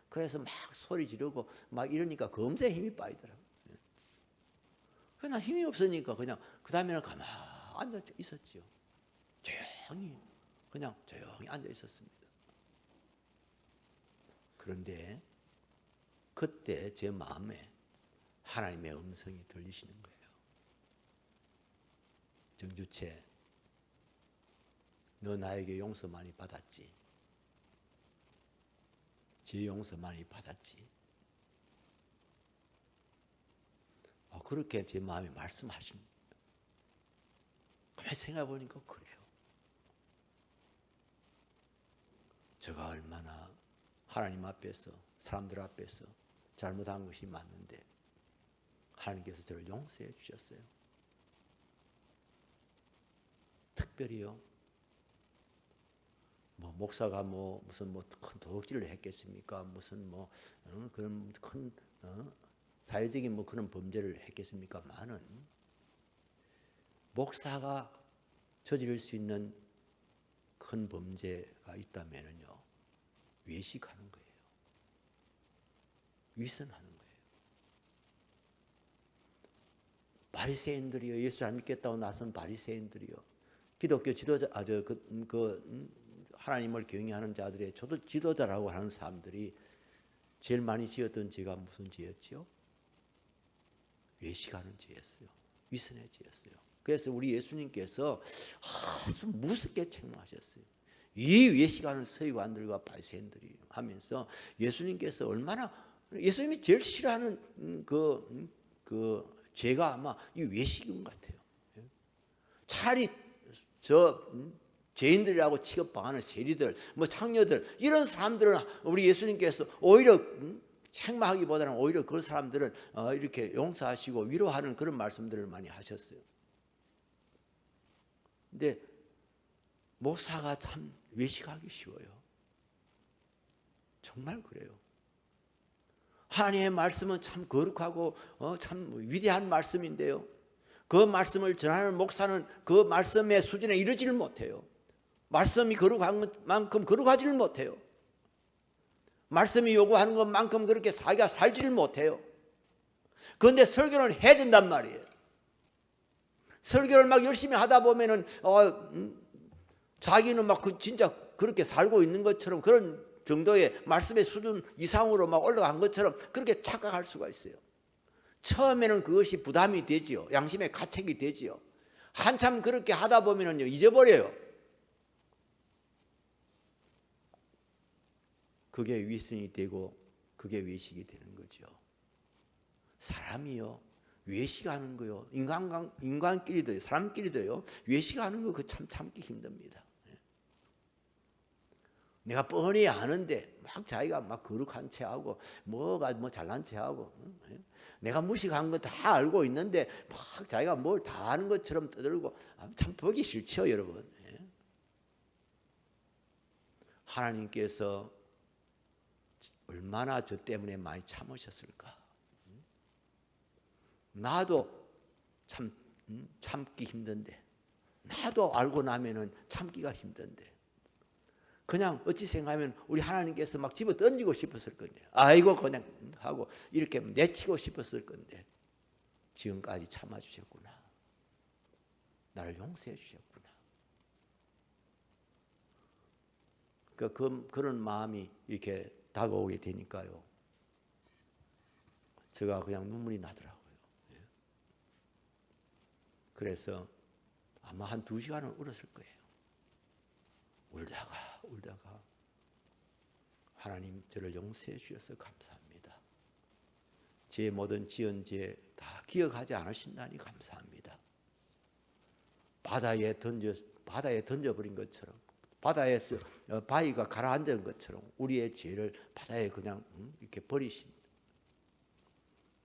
그래서 막 소리 지르고 막 이러니까 검사에 힘이 빠지더라고요. 그냥 힘이 없으니까 그냥 그 다음에는 가만히 앉아 있었죠. 그냥 조용히 앉아 있었습니다. 그런데 그때 제 마음에 하나님의 음성이 들리시는 거예요. 정주채, 너 나에게 용서 많이 받았지? 제 용서 많이 받았지? 그렇게 제 마음에 말씀하십니다. 가만히 생각해 보니까 그래요. 제가 얼마나 하나님 앞에서 사람들 앞에서 잘못한 것이 많은데 하나님께서 저를 용서해 주셨어요. 특별히요. 뭐 목사가 무슨 큰 도둑질을 했겠습니까? 무슨 그런 큰 사회적인 그런 범죄를 했겠습니까? 많은 목사가 저지를 수 있는 큰 범죄가 있다면요 외식하는 거예요. 위선하는 거예요. 바리새인들이요, 예수 안 믿겠다고 나선 바리새인들이요, 기독교 지도자, 하나님을 경외하는 자들의 지도자라고 하는 사람들이 제일 많이 지었던 죄가 무슨 죄였지요? 외식하는 죄였어요. 위선의 죄였어요. 그래서 우리 예수님께서 아주 무섭게 책망하셨어요. 이 외식하는 서기관들과 바리새인들이 하면서 예수님께서 얼마나, 예수님이 제일 싫어하는 그 죄가 아마 이 외식인 것 같아요. 차라리 죄인들이라고 취급당하는 세리들, 창녀들, 이런 사람들은 우리 예수님께서 오히려 책망하기보다는 오히려 그 사람들은 이렇게 용서하시고 위로하는 그런 말씀들을 많이 하셨어요. 근데 목사가 참 외식하기 쉬워요. 정말 그래요. 하나님의 말씀은 참 거룩하고 참 위대한 말씀인데요, 그 말씀을 전하는 목사는 그 말씀의 수준에 이르지를 못해요. 말씀이 거룩한 것만큼 거룩하지를 못해요. 말씀이 요구하는 것만큼 그렇게 자기가 살지를 못해요. 그런데 설교를 해야 된단 말이에요. 설교를 막 열심히 하다 보면은 자기는 막 진짜 그렇게 살고 있는 것처럼, 그런 정도의 말씀의 수준 이상으로 막 올라간 것처럼 그렇게 착각할 수가 있어요. 처음에는 그것이 부담이 되지요. 양심의 가책이 되지요. 한참 그렇게 하다 보면은요 잊어버려요. 그게 위선이 되고 그게 외식이 되는 거죠. 사람이요 외식하는 거요, 인간끼리도요, 사람끼리도요 외식하는 거 그 참 참기 힘듭니다. 내가 뻔히 아는데 막 자기가 막 거룩한 체하고 뭐가 잘난 체하고, 내가 무식한 거 다 알고 있는데 막 자기가 뭘 다 아는 것처럼 떠들고, 참 보기 싫죠, 여러분. 하나님께서 얼마나 저 때문에 많이 참으셨을까. 나도 참 참기 힘든데, 나도 알고 나면은 참기가 힘든데, 그냥 어찌 생각하면 우리 하나님께서 막 집어 던지고 싶었을 건데, 아이고 그냥 하고 이렇게 내치고 싶었을 건데 지금까지 참아주셨구나, 나를 용서해 주셨구나. 그런 마음이 이렇게 다가오게 되니까요 제가 그냥 눈물이 나더라고요. 그래서 아마 한 2시간은 울었을 거예요. 울다가 하나님 저를 용서해 주셔서 감사합니다. 제 모든 지은 죄 다 기억하지 않으신다니 감사합니다. 바다에 던져버린 것처럼, 바다에서 바위가 가라앉은 것처럼 우리의 죄를 바다에 그냥 이렇게 버리신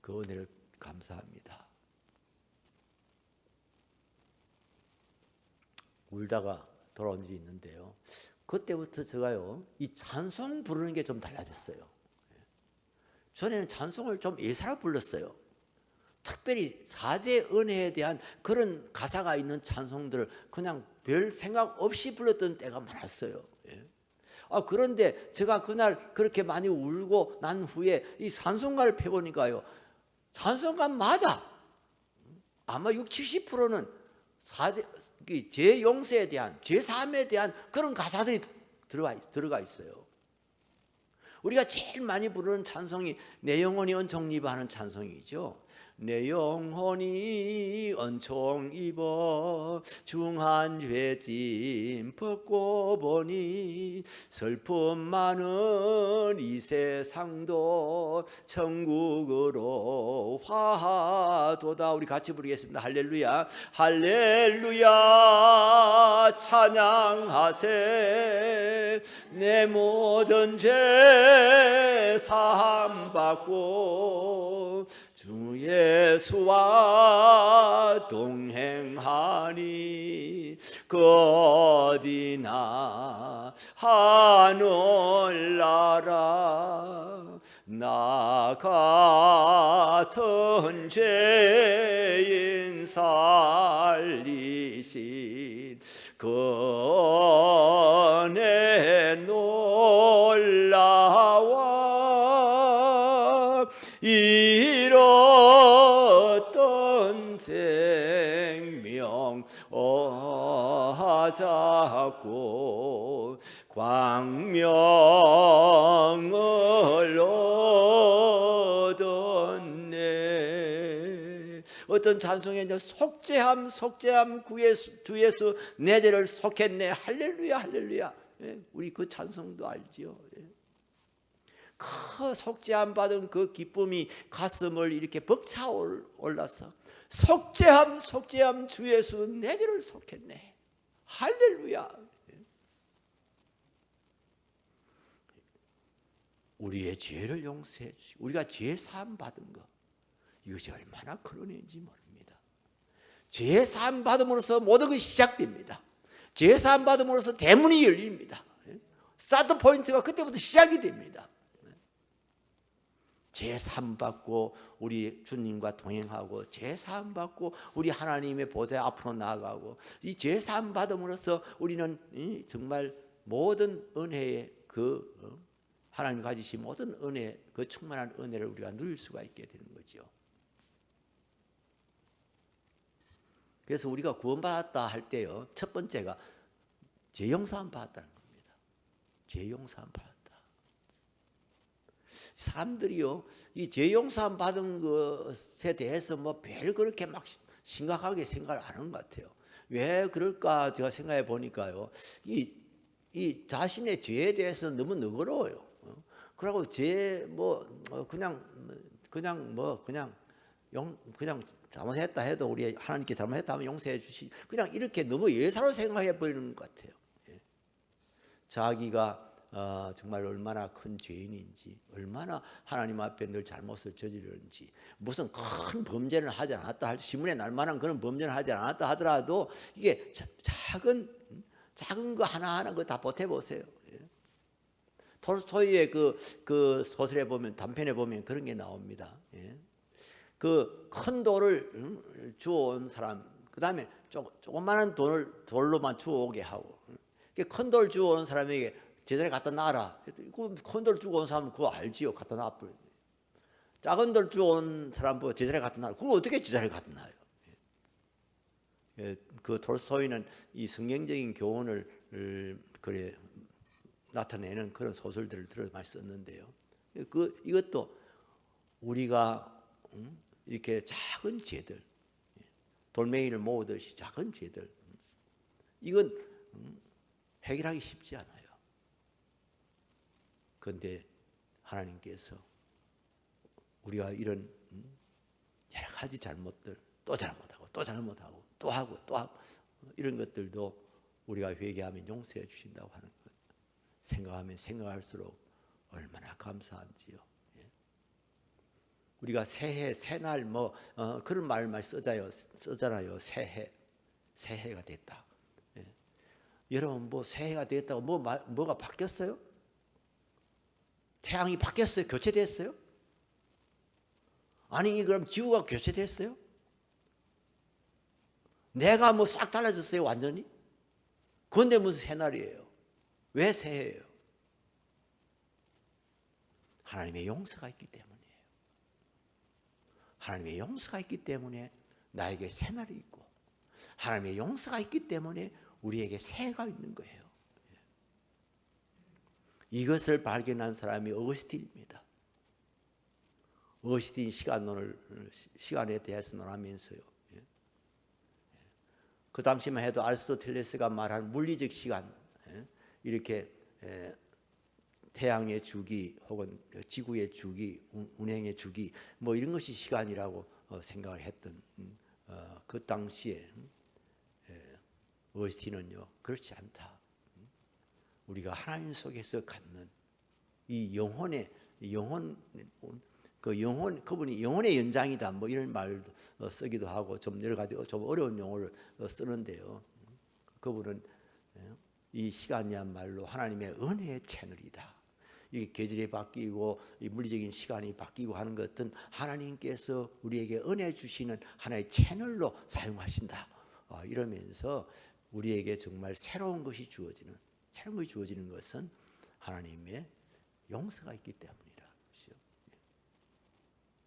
그 은혜를 감사합니다. 울다가 돌아온 적이 있는데요. 그때부터 제가요, 이 찬송 부르는 게 좀 달라졌어요. 전에는 찬송을 좀 예사로 불렀어요. 특별히 사제 은혜에 대한 그런 가사가 있는 찬송들을 그냥 별 생각 없이 불렀던 때가 많았어요. 그런데 제가 그날 그렇게 많이 울고 난 후에 이 찬송가를 펴보니까요, 찬송가마다 아마 60, 70%는 제 용서에 대한, 제 삶에 대한 그런 가사들이 들어가 있어요. 우리가 제일 많이 부르는 찬송이 내 영혼이 은총 입어 하는 찬송이죠. 내 영혼이 은총 입어 중한 죄짐 벗고 보니 슬픔 많은 이 세상도 천국으로 화하도다. 우리 같이 부르겠습니다. 할렐루야 할렐루야 찬양하세. 내 모든 죄 사함 받고 주 예수와 동행하니 그 어디나 하늘나라. 나 같은 죄인 살리신 그 은혜 놀라워 잃었던 생명 얻었고 광명을 얻었네. 어떤 찬송에 속죄함 주 예수 내 죄를 속했네. 할렐루야 할렐루야. 우리 그 찬송도 알지요. 그 속죄함 받은 그 기쁨이 가슴을 이렇게 벅차 올라서 속죄함 주 예수 내 죄를 속했네. 할렐루야. 우리의 죄를 용서해 주시고 우리가 죄 사함 받은 것, 이것이 얼마나 큰 은혜인지 모릅니다. 죄 사함 받음으로써 모든 것이 시작됩니다. 죄 사함 받음으로써 대문이 열립니다. 스타트 포인트가 그때부터 시작이 됩니다. 죄 사함 받고 우리 주님과 동행하고 죄 사함 받고 우리 하나님의 보좌 앞으로 나아가고 이 죄 사함 받음으로써 우리는 정말 모든 은혜의 그 하나님 가지신 모든 은혜, 그 충만한 은혜를 우리가 누릴 수가 있게 되는 거죠. 그래서 우리가 구원받았다 할 때요, 첫 번째가 죄 용서함 받았다는 겁니다. 죄 용서함 받았다. 사람들이요, 이 죄 용서함 받은 것에 대해서 별 그렇게 막 심각하게 생각을 안 하는 것 같아요. 왜 그럴까 제가 생각해 보니까요, 이 자신의 죄에 대해서 너무 너그러워요. 그러고 그냥 잘못했다 해도 우리 하나님께 잘못했다 하면 용서해 주시. 그냥 이렇게 너무 예사로 생각해 버리는 것 같아요. 자기가 정말 얼마나 큰 죄인인지, 얼마나 하나님 앞에 늘 잘못을 저지르는지, 무슨 큰 범죄는 하지 않았다, 시문에 날 만한 그런 범죄는 하지 않았다 하더라도 이게 작은 거 하나하나 그 다 보태 보세요. 톨스토이의 그 소설에 보면, 단편에 보면 그런 게 나옵니다. 그 큰 돌을 주워온 사람, 그 다음에 조그마한 돌로만 주워오게 하고, 큰 돌 주워온 사람에게 제자리에 갖다 놔라. 그 큰 돌 주워온 사람은 그거 알지요. 갖다 놔버려요. 작은 돌 주워온 사람 보고 제자리에 갖다 놔. 그거 어떻게 제자리에 갖다 놔요? 그 톨스토이는 이 성경적인 교훈을 나타내는 그런 소설들을 들어 많이 썼는데요. 이것도 우리가 이렇게 작은 죄들, 돌멩이를 모으듯이 작은 죄들, 이건 해결하기 쉽지 않아요. 그런데 하나님께서 우리가 이런 여러 가지 잘못들, 또 잘못하고 또 잘못하고 또 하고 또 하고 이런 것들도 우리가 회개하면 용서해 주신다고 하는 것 생각하면 생각할수록 얼마나 감사한지요. 우리가 새해, 새날 그런 말만 쓰잖아요. 새해가 됐다. 여러분 새해가 됐다고 뭐가 바뀌었어요? 태양이 바뀌었어요? 교체됐어요? 아니 그럼 지구가 교체됐어요? 내가 싹 달라졌어요 완전히? 그런데 무슨 새날이에요? 왜 새해예요? 하나님의 용서가 있기 때문이에요. 하나님의 용서가 있기 때문에 나에게 새날이 있고 하나님의 용서가 있기 때문에 우리에게 새해가 있는 거예요. 이것을 발견한 사람이 어거스틴입니다. 어거스틴 시간에 대해서 논하면서요. 그 당시만 해도 아리스토텔레스가 말한 물리적 시간, 이렇게 태양의 주기 혹은 지구의 주기, 운행의 주기 이런 것이 시간이라고 생각을 했던 그 당시에 어거스틴은요 그렇지 않다. 우리가 하나님 속에서 갖는 이 그분이 영혼의 연장이다 이런 말도 쓰기도 하고 좀 여러 가지 좀 어려운 용어를 쓰는데요. 그분은 이 시간이야말로 하나님의 은혜의 채널이다. 이 계절이 바뀌고 이 물리적인 시간이 바뀌고 하는 것은 하나님께서 우리에게 은혜 주시는 하나의 채널로 사용하신다. 이러면서 우리에게 정말 새로운 것이 주어지는 것은 하나님의 용서가 있기 때문이라.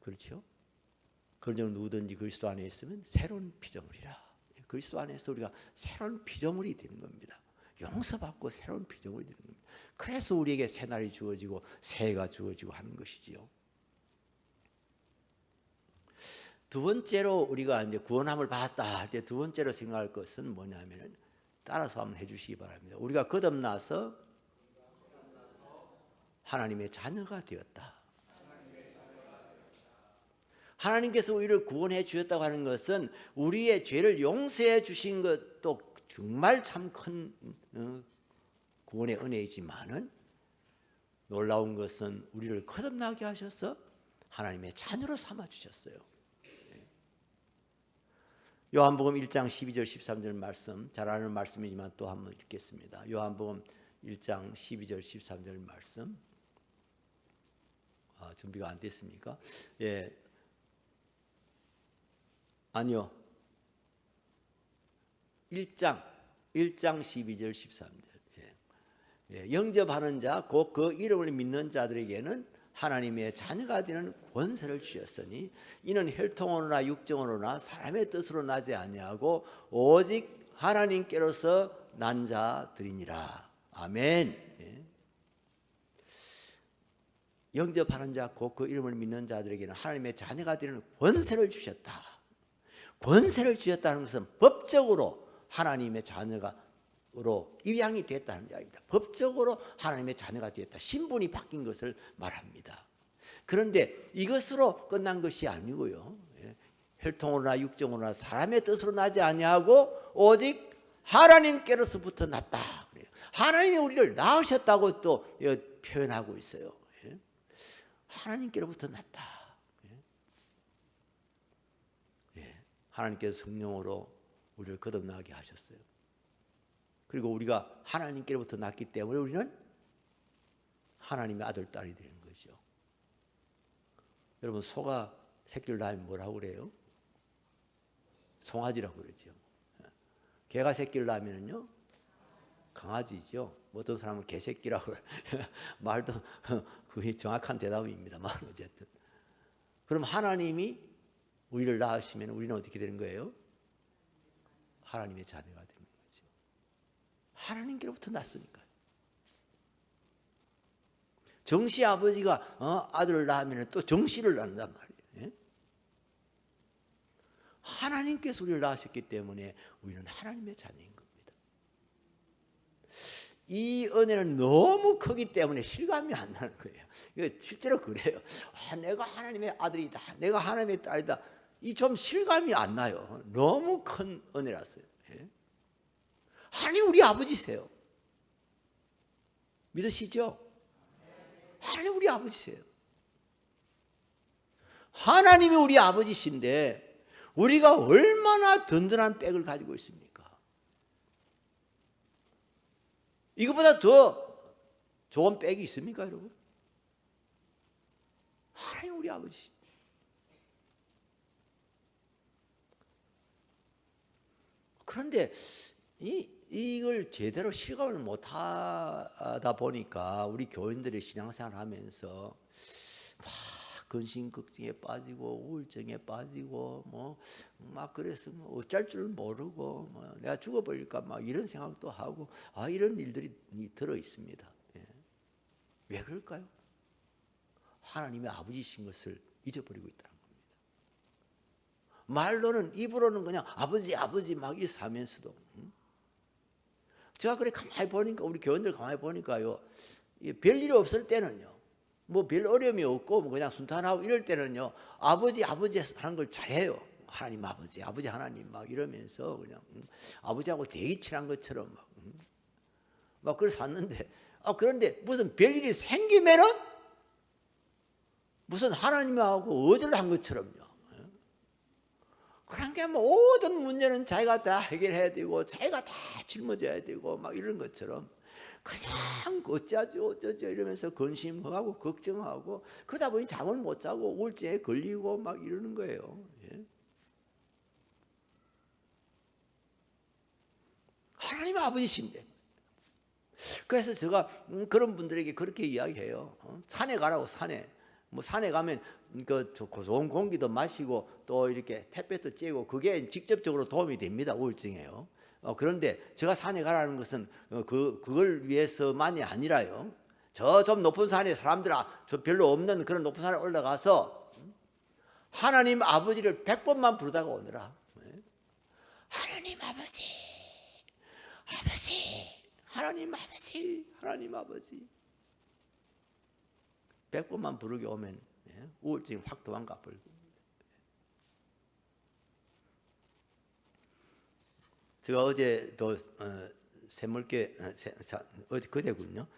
그렇죠? 그런 누구든지 그리스도 안에 있으면 새로운 피조물이라. 그리스도 안에서 우리가 새로운 피조물이 되는 겁니다. 용서받고 새로운 피조물이 되는 겁니다. 그래서 우리에게 새날이 주어지고 새해가 주어지고 하는 것이지요. 두 번째로 우리가 이제 구원함을 받았다 할 때 두 번째로 생각할 것은 뭐냐면은 따라서 한번 해주시기 바랍니다. 우리가 거듭나서 하나님의 자녀가 되었다. 하나님께서 우리를 구원해 주셨다고 하는 것은 우리의 죄를 용서해 주신 것도 정말 참 큰 구원의 은혜이지만은 놀라운 것은 우리를 거듭나게 하셔서 하나님의 자녀로 삼아 주셨어요. 요한복음 1장 12절 13절 말씀, 잘 아는 말씀이지만 또 한번 읽겠습니다. 요한복음 1장 12절 13절 말씀. 준비가 안 됐습니까? 예. 아니요. 1장 12절 13절. 예. 영접하는 자, 곧 그 이름을 믿는 자들에게는 하나님의 자녀가 되는 권세를 주셨으니 이는 혈통으로나 육정으로나 사람의 뜻으로 나지 아니하고 오직 하나님께로서 난 자들이니라. 아멘. 예. 영접하는 자, 곧 그 이름을 믿는 자들에게는 하나님의 자녀가 되는 권세를 주셨다. 권세를 주셨다는 것은 법적으로 하나님의 자녀로 입양이 됐다는 이야기입니다. 법적으로 하나님의 자녀가 되었다. 신분이 바뀐 것을 말합니다. 그런데 이것으로 끝난 것이 아니고요. 혈통으로나 육정으로나 사람의 뜻으로 나지 아니하고 오직 하나님께로서부터 났다. 하나님이 우리를 낳으셨다고 또 표현하고 있어요. 하나님께로부터 났다. 하나님께서 성령으로 우리를 거듭나게 하셨어요. 그리고 우리가 하나님께로부터 났기 때문에 우리는 하나님의 아들, 딸이 되는 거죠. 여러분, 소가 새끼를 낳으면 뭐라고 그래요? 송아지라고 그러죠. 개가 새끼를 낳으면요, 강아지죠. 어떤 사람은 개새끼라고 말도 그게 정확한 대답입니다만 어쨌든. 그럼 하나님이 우리를 낳으시면 우리는 어떻게 되는 거예요? 하나님의 자녀가 되는 거죠. 하나님께로부터 났으니까요. 정씨 아버지가 아들을 낳으면 또 정씨를 낳는단 말이에요. 하나님께서 우리를 낳으셨기 때문에 우리는 하나님의 자녀인 겁니다. 이 은혜는 너무 크기 때문에 실감이 안 나는 거예요. 실제로 그래요. 내가 하나님의 아들이다. 내가 하나님의 딸이다. 이 좀 실감이 안 나요. 너무 큰 은혜라서요. 예? 하나님 우리 아버지세요. 믿으시죠? 하나님 우리 아버지세요. 하나님이 우리 아버지신데 우리가 얼마나 든든한 백을 가지고 있습니까? 이것보다 더 좋은 백이 있습니까, 여러분? 하나님 우리 아버지신데. 그런데 이걸 제대로 실감을 못하다 보니까 우리 교인들이 신앙생활 하면서 막 근심걱정에 빠지고 우울증에 빠지고 뭐 막 그래서 뭐 어쩔 줄 모르고 뭐 내가 죽어버릴까 막 이런 생각도 하고 이런 일들이 들어 있습니다. 예. 왜 그럴까요? 하나님의 아버지신 것을 잊어버리고 있다는 겁니다. 말로는 입으로는 그냥 아버지 아버지 막 이렇게 하면서도 제가 그래 가만히 보니까 우리 교인들 가만히 보니까요, 별일이 없을 때는요, 뭐 별 어려움이 없고 뭐 그냥 순탄하고 이럴 때는요, 아버지 아버지 하는 걸 잘해요. 하나님 아버지 아버지 하나님 막 이러면서 그냥 아버지하고 되게 친한 것처럼 막 그걸 샀는데 그런데 무슨 별일이 생기면은 무슨 하나님하고 어절을 한 것처럼요. 그러니까 모든 문제는 자기가 다 해결해야 되고 자기가 다 짊어져야 되고 막 이런 것처럼 그냥 어쩌죠 이러면서 근심하고 걱정하고 그러다 보니 잠을 못 자고 우울증에 걸리고 막 이러는 거예요. 예? 하나님 아버지신데. 그래서 제가 그런 분들에게 그렇게 이야기해요. 산에 가라고 산에. 뭐 산에 가면 그 좋은 공기도 마시고 또 이렇게 햇볕도 쬐고 그게 직접적으로 도움이 됩니다. 우울증에요. 그런데 제가 산에 가라는 것은 그걸 위해서만이 아니라요. 저 좀 높은 산에 사람들 저 별로 없는 그런 높은 산에 올라가서 하나님 아버지를 100번만 부르다가 오느라. 하나님 아버지, 아버지, 하나님 아버지, 하나님 아버지. 100번만 부르게 오면 우울증이 확 도망가 버리고. 제가 어제도 샘물교회 어제 그제군요.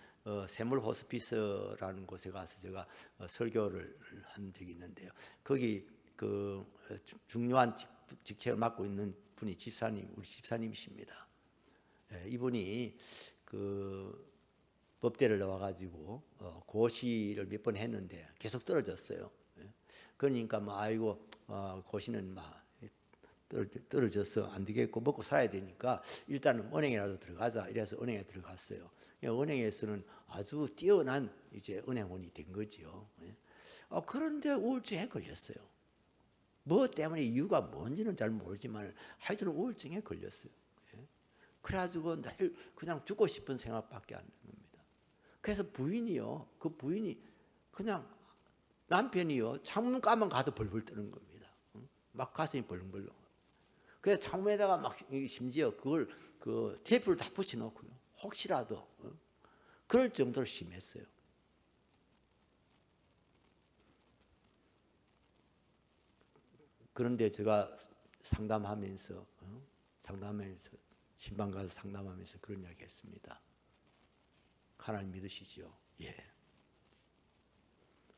샘물 호스피스라는 곳에 가서 제가 설교를 한 적이 있는데요. 거기 그 중요한 직책을 맡고 있는 분이 우리 집사님이십니다. 이분이 그 법대를 나와가지고 고시를 몇 번 했는데 계속 떨어졌어요. 그러니까 뭐 아이고 고시는 막 떨어져서 안 되겠고 먹고 살아야 되니까 일단은 은행이라도 들어가자 이래서 은행에 들어갔어요. 은행에서는 아주 뛰어난 이제 은행원이 된 거지요. 그런데 우울증에 걸렸어요. 뭐 때문에 이유가 뭔지는 잘 모르지만 하여튼 우울증에 걸렸어요. 그래가지고 늘 그냥 죽고 싶은 생각밖에 안 드는 겁니다. 그래서 부인이요, 그 부인이 그냥 남편이요 창문가만 가도 벌벌 뜨는 겁니다. 막 가슴이 벌렁벌렁. 그래서 창문에다가 막 심지어 그걸 그 테이프를 다 붙여놓고요. 혹시라도 그럴 정도로 심했어요. 그런데 제가 상담하면서 신방 가서 상담하면서 그런 이야기 했습니다. 하나님 믿으시지요? 예.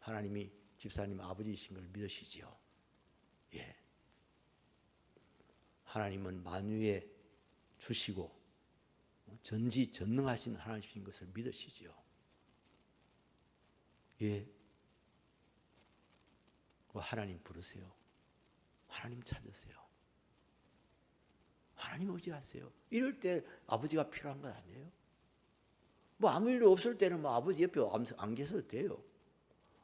하나님이 집사님 아버지이신 걸 믿으시지요? 예. 하나님은 만유에 주시고 전지전능하신 하나님이신 것을 믿으시지요? 예. 하나님 부르세요. 하나님 찾으세요. 하나님 의지하세요. 이럴 때 아버지가 필요한 건 아니에요. 뭐 아무 일도 없을 때는 뭐 아버지 옆에 안 계셔도 돼요.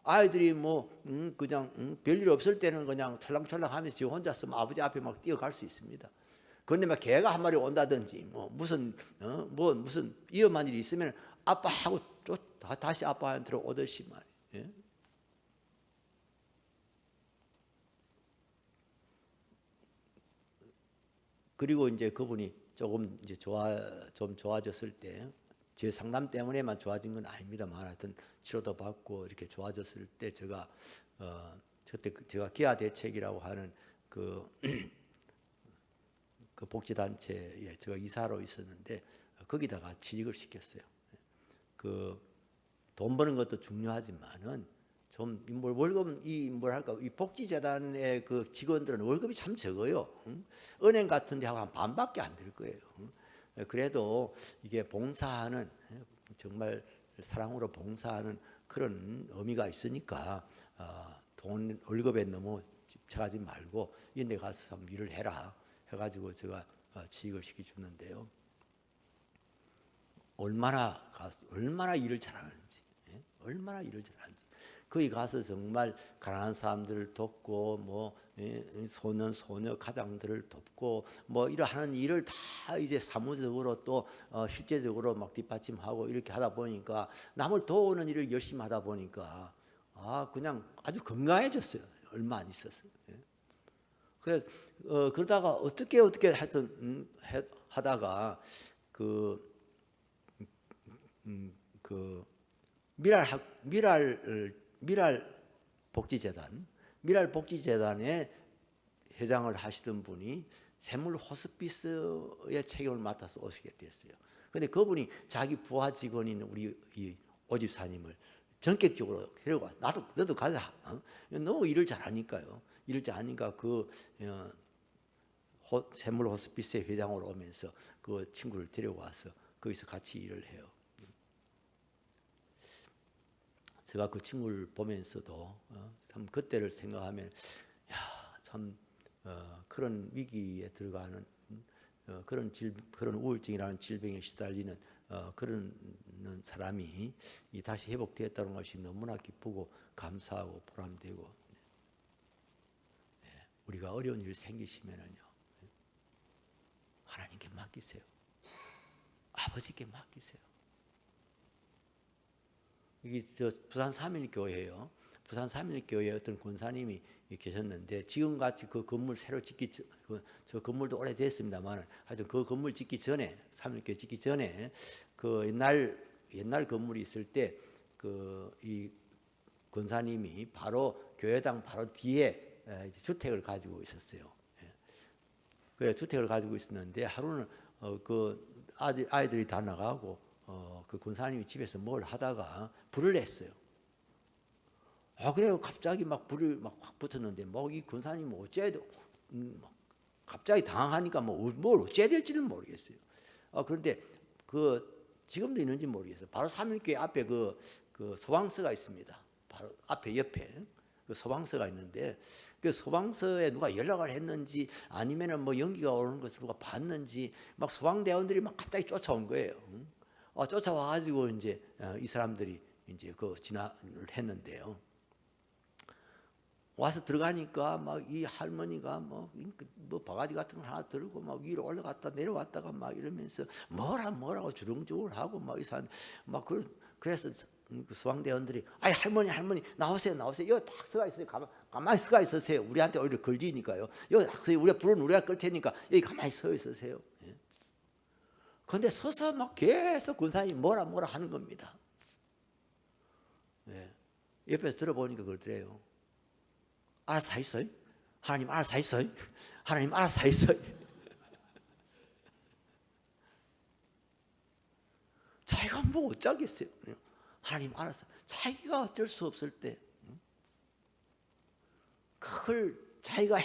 아이들이 뭐 그냥 별일 없을 때는 그냥 찰랑찰랑하면서 지 혼자서 뭐 아버지 앞에 막 뛰어갈 수 있습니다. 그런데 막 개가 한 마리 온다든지 뭐 무슨 위험한 일이 있으면 아빠하고 다시 아빠한테로 오듯이 말이에요. 예? 그리고 이제 그분이 조금 이제 좀 좋아졌을 때, 제 상담 때문에만 좋아진 건 아닙니다만 하여튼 치료도 받고 이렇게 좋아졌을 때 제가 그때 제가 기아 대책이라고 하는 그, 그 복지단체에 제가 이사로 있었는데 거기다가 취직을 시켰어요. 그 돈 버는 것도 중요하지만은 좀 월급 이 뭐랄까 이 복지재단의 그 직원들은 월급이 참 적어요. 은행 같은 데 하고 한 반밖에 안 될 거예요. 그래도 이게 봉사하는 정말 사랑으로 봉사하는 그런 의미가 있으니까 돈 월급에 너무 집착하지 말고 이런 데 가서 일을 해라 해가지고 제가 취직을 시켜주는데요. 얼마나 일을 잘하는지, 얼마나 일을 잘하는지. 거기 가서 정말 가난한 사람들을 돕고 뭐 소녀 가장들을 돕고 뭐 이러하는 일을 다 이제 사무적으로 또 실제적으로 막 뒷받침하고 이렇게 하다 보니까 남을 도우는 일을 열심히 하다 보니까 그냥 아주 건강해졌어요. 얼마 안 있었어요. 그래서 그러다가 어떻게 하여튼 하다가 그 미랄 복지재단의 회장을 하시던 분이 샘물 호스피스의 책임을 맡아서 오시게 됐어요. 그런데 그분이 자기 부하 직원인 우리 이 오집사님을 전격적으로 데려가. 너도 가자. 너무 일을 잘하니까요. 일을 잘하니까 그 샘물 호스피스의 회장으로 오면서 그 친구를 데려와서 거기서 같이 일을 해요. 제가 그 친구를 보면서도 참 그때를 생각하면 참 그런 위기에 들어가는 그런 우울증이라는 질병에 시달리는 그런 사람이 다시 회복되었다는 것이 너무나 기쁘고 감사하고 보람되고 우리가 어려운 일 생기시면은요 하나님께 맡기세요. 아버지께 맡기세요. 여기 부산 삼일교회예요. 부산 삼일교회에 어떤 권사님이 계셨는데 지금같이 그 건물 새로 저 건물도 오래됐습니다만 하여튼 그 건물 짓기 전에 삼일교회 짓기 전에 그 옛날 건물이 있을 때 그 이 권사님이 바로 교회당 바로 뒤에 주택을 가지고 있었어요. 그 주택을 가지고 있었는데 하루는 그 아이들이 다 나가고 그 권사님이 집에서 뭘 하다가 불을 냈어요. 그래요. 갑자기 막 불이 막 확 붙었는데 이 권사님 어째야 돼? 갑자기 당황하니까 뭘 어째야 될지는 모르겠어요. 그런데 지금도 있는지 모르겠어요. 바로 삼일교회 앞에 그 소방서가 있습니다. 바로 앞에 옆에 그 소방서가 있는데 그 소방서에 누가 연락을 했는지 아니면은 뭐 연기가 오는 것을 누가 봤는지 막 소방대원들이 막 갑자기 쫓아온 거예요. 쫓아와가지고 이제 이 사람들이 이제 그 진화를 했는데요. 와서 들어가니까 막 이 할머니가 뭐 바가지 같은 걸 하나 들고 막 위로 올라갔다 내려왔다가 막 이러면서 뭐라고 주렁주렁 하고 막 이 사람 막 그래서 그 소방대원들이 할머니 나오세요. 여기 딱 서가 있어요. 가만히 서가 있으세요. 우리한테 오히려 걸지니까요. 여기 딱 서요. 우리가 끌 테니까 여기 가만히 서 있으세요. 그런데 서서 막 계속 권사님이 뭐라 하는 겁니다. 옆에서 들어보니까 그러더래요. 알아서 하있어요. 하나님 알아서 하있어요. 하나님 알아서 하있어요. 자기가 뭐 어쩌겠어요. 하나님 알아서. 자기가 어쩔 수 없을 때 그걸 자기가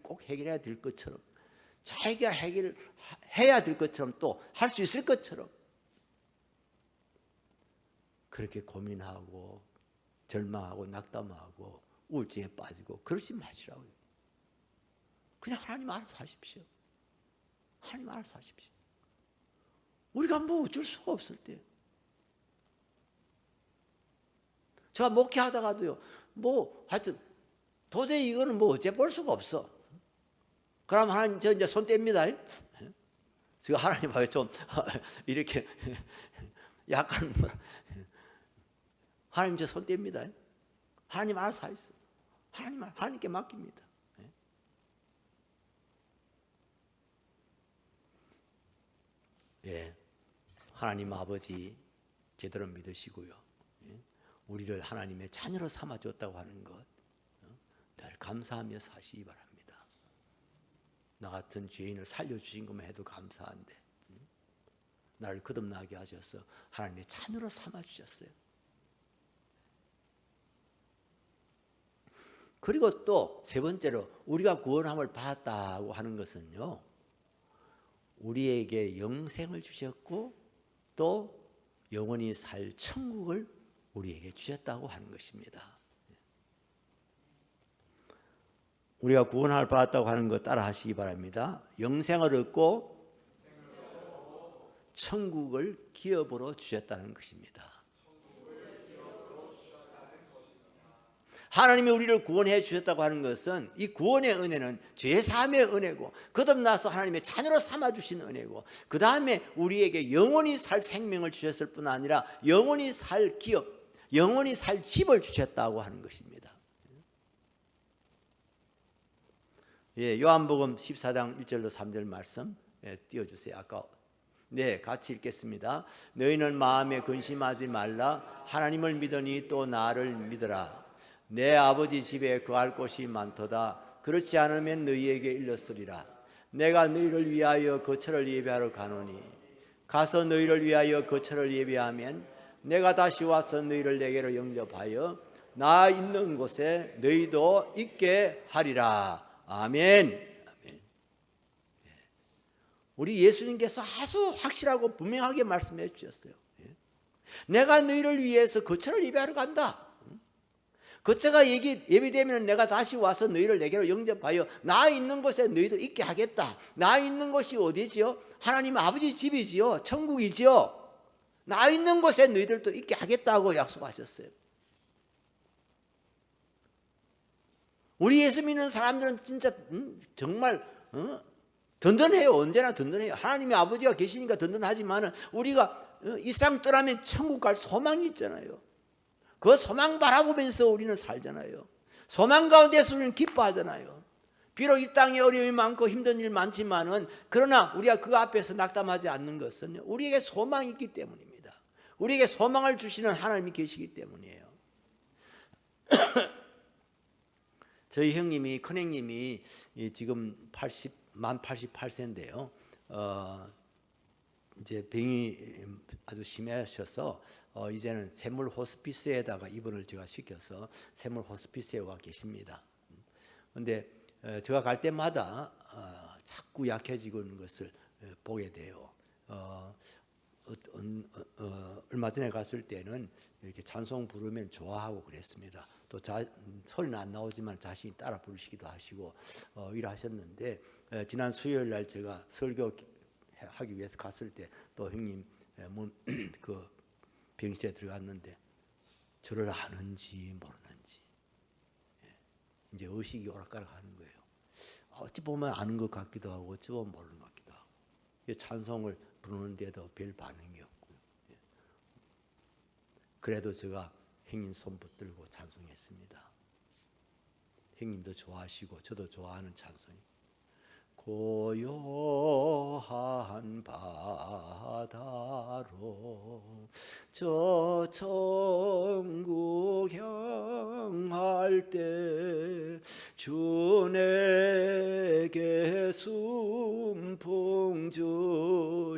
꼭 해결해야 될 것처럼 자기가 해결해야 될 것처럼 또 할 수 있을 것처럼 그렇게 고민하고 절망하고 낙담하고 우울증에 빠지고 그러지 마시라고요. 그냥 하나님 알아서 하십시오. 하나님 알아서 하십시오. 우리가 뭐 어쩔 수가 없을 때. 제가 목회하다가도요. 하여튼 도저히 이거는 어째 볼 수가 없어. 그럼 하나님 저 이제 손 뗍니다. 제가 하나님하고 좀 이렇게 약간 하나님 저 손 뗍니다. 하나님 알아서 하세요. 하나님께 맡깁니다. 하나님 아버지 제대로 믿으시고요. 우리를 하나님의 자녀로 삼아줬다고 하는 것 늘 감사하며 사시기 바랍니다. 나 같은 죄인을 살려주신 것만 해도 감사한데 나를 거듭나게 하셔서 하나님의 자녀로 삼아주셨어요. 그리고 또 세 번째로 우리가 구원함을 받았다고 하는 것은요, 우리에게 영생을 주셨고 또 영원히 살 천국을 우리에게 주셨다고 하는 것입니다. 우리가 구원함을 받았다고 하는 것 따라 하시기 바랍니다. 영생을 얻고 천국을 기업으로 주셨다는 것입니다. 하나님이 우리를 구원해 주셨다고 하는 것은 이 구원의 은혜는 죄사함의 은혜고 거듭나서 하나님의 자녀로 삼아주신 은혜고 그 다음에 우리에게 영원히 살 생명을 주셨을 뿐 아니라 영원히 살 기업, 영원히 살 집을 주셨다고 하는 것입니다. 요한복음 14장 1절로 3절 말씀 띄워주세요. 아까 같이 읽겠습니다. 너희는 마음에 근심하지 말라. 하나님을 믿으니 또 나를 믿으라. 내 아버지 집에 거할 곳이 많도다. 그렇지 않으면 너희에게 일렀으리라. 내가 너희를 위하여 거처를 예배하러 가노니 가서 너희를 위하여 거처를 예배하면 내가 다시 와서 너희를 내게로 영접하여 나 있는 곳에 너희도 있게 하리라. 아멘. 우리 예수님께서 아주 확실하고 분명하게 말씀해 주셨어요. 내가 너희를 위해서 거처를 예배하러 간다. 거처가 예비되면 내가 다시 와서 너희를 내게로 영접하여 나 있는 곳에 너희도 있게 하겠다. 나 있는 곳이 어디지요? 하나님 아버지 집이지요. 천국이지요. 나 있는 곳에 너희들도 있게 하겠다고 약속하셨어요. 우리 예수 믿는 사람들은 진짜 정말 든든해요. 언제나 든든해요. 하나님의 아버지가 계시니까 든든하지만 우리가 이 땅 떠나면 천국 갈 소망이 있잖아요. 그 소망 바라보면서 우리는 살잖아요. 소망 가운데서 우리는 기뻐하잖아요. 비록 이 땅에 어려움이 많고 힘든 일 많지만은 그러나 우리가 그 앞에서 낙담하지 않는 것은 우리에게 소망이 있기 때문입니다. 우리에게 소망을 주시는 하나님이 계시기 때문이에요. 저희 형님이, 큰형님이 지금 만 88세인데요. 이제 병이 아주 심하셔서 이제는 샘물 호스피스에다가 입원을 제가 시켜서 샘물 호스피스에 와 계십니다. 그런데 제가 갈 때마다 자꾸 약해지고 있는 것을 보게 돼요. 얼마 전에 갔을 때는 이렇게 찬송 부르면 좋아하고 그랬습니다. 또 소리는 안 나오지만 자신이 따라 부르시기도 하시고 일하셨는데 지난 수요일 날 제가 설교 하기 위해서 갔을 때 또 형님 그 병실에 들어갔는데 저를 아는지 모르는지 이제 의식이 오락가락 하는 거예요. 어찌 보면 아는 것 같기도 하고 어찌 보면 모르는 것 같기도 하고 찬송을 부르는데도 별 반응이 없고요. 그래도 제가 형님 손 붙들고 찬송했습니다. 형님도 좋아하시고 저도 좋아하는 찬송이 고요한 바다로 저 천국 향할 때 주 내게 순풍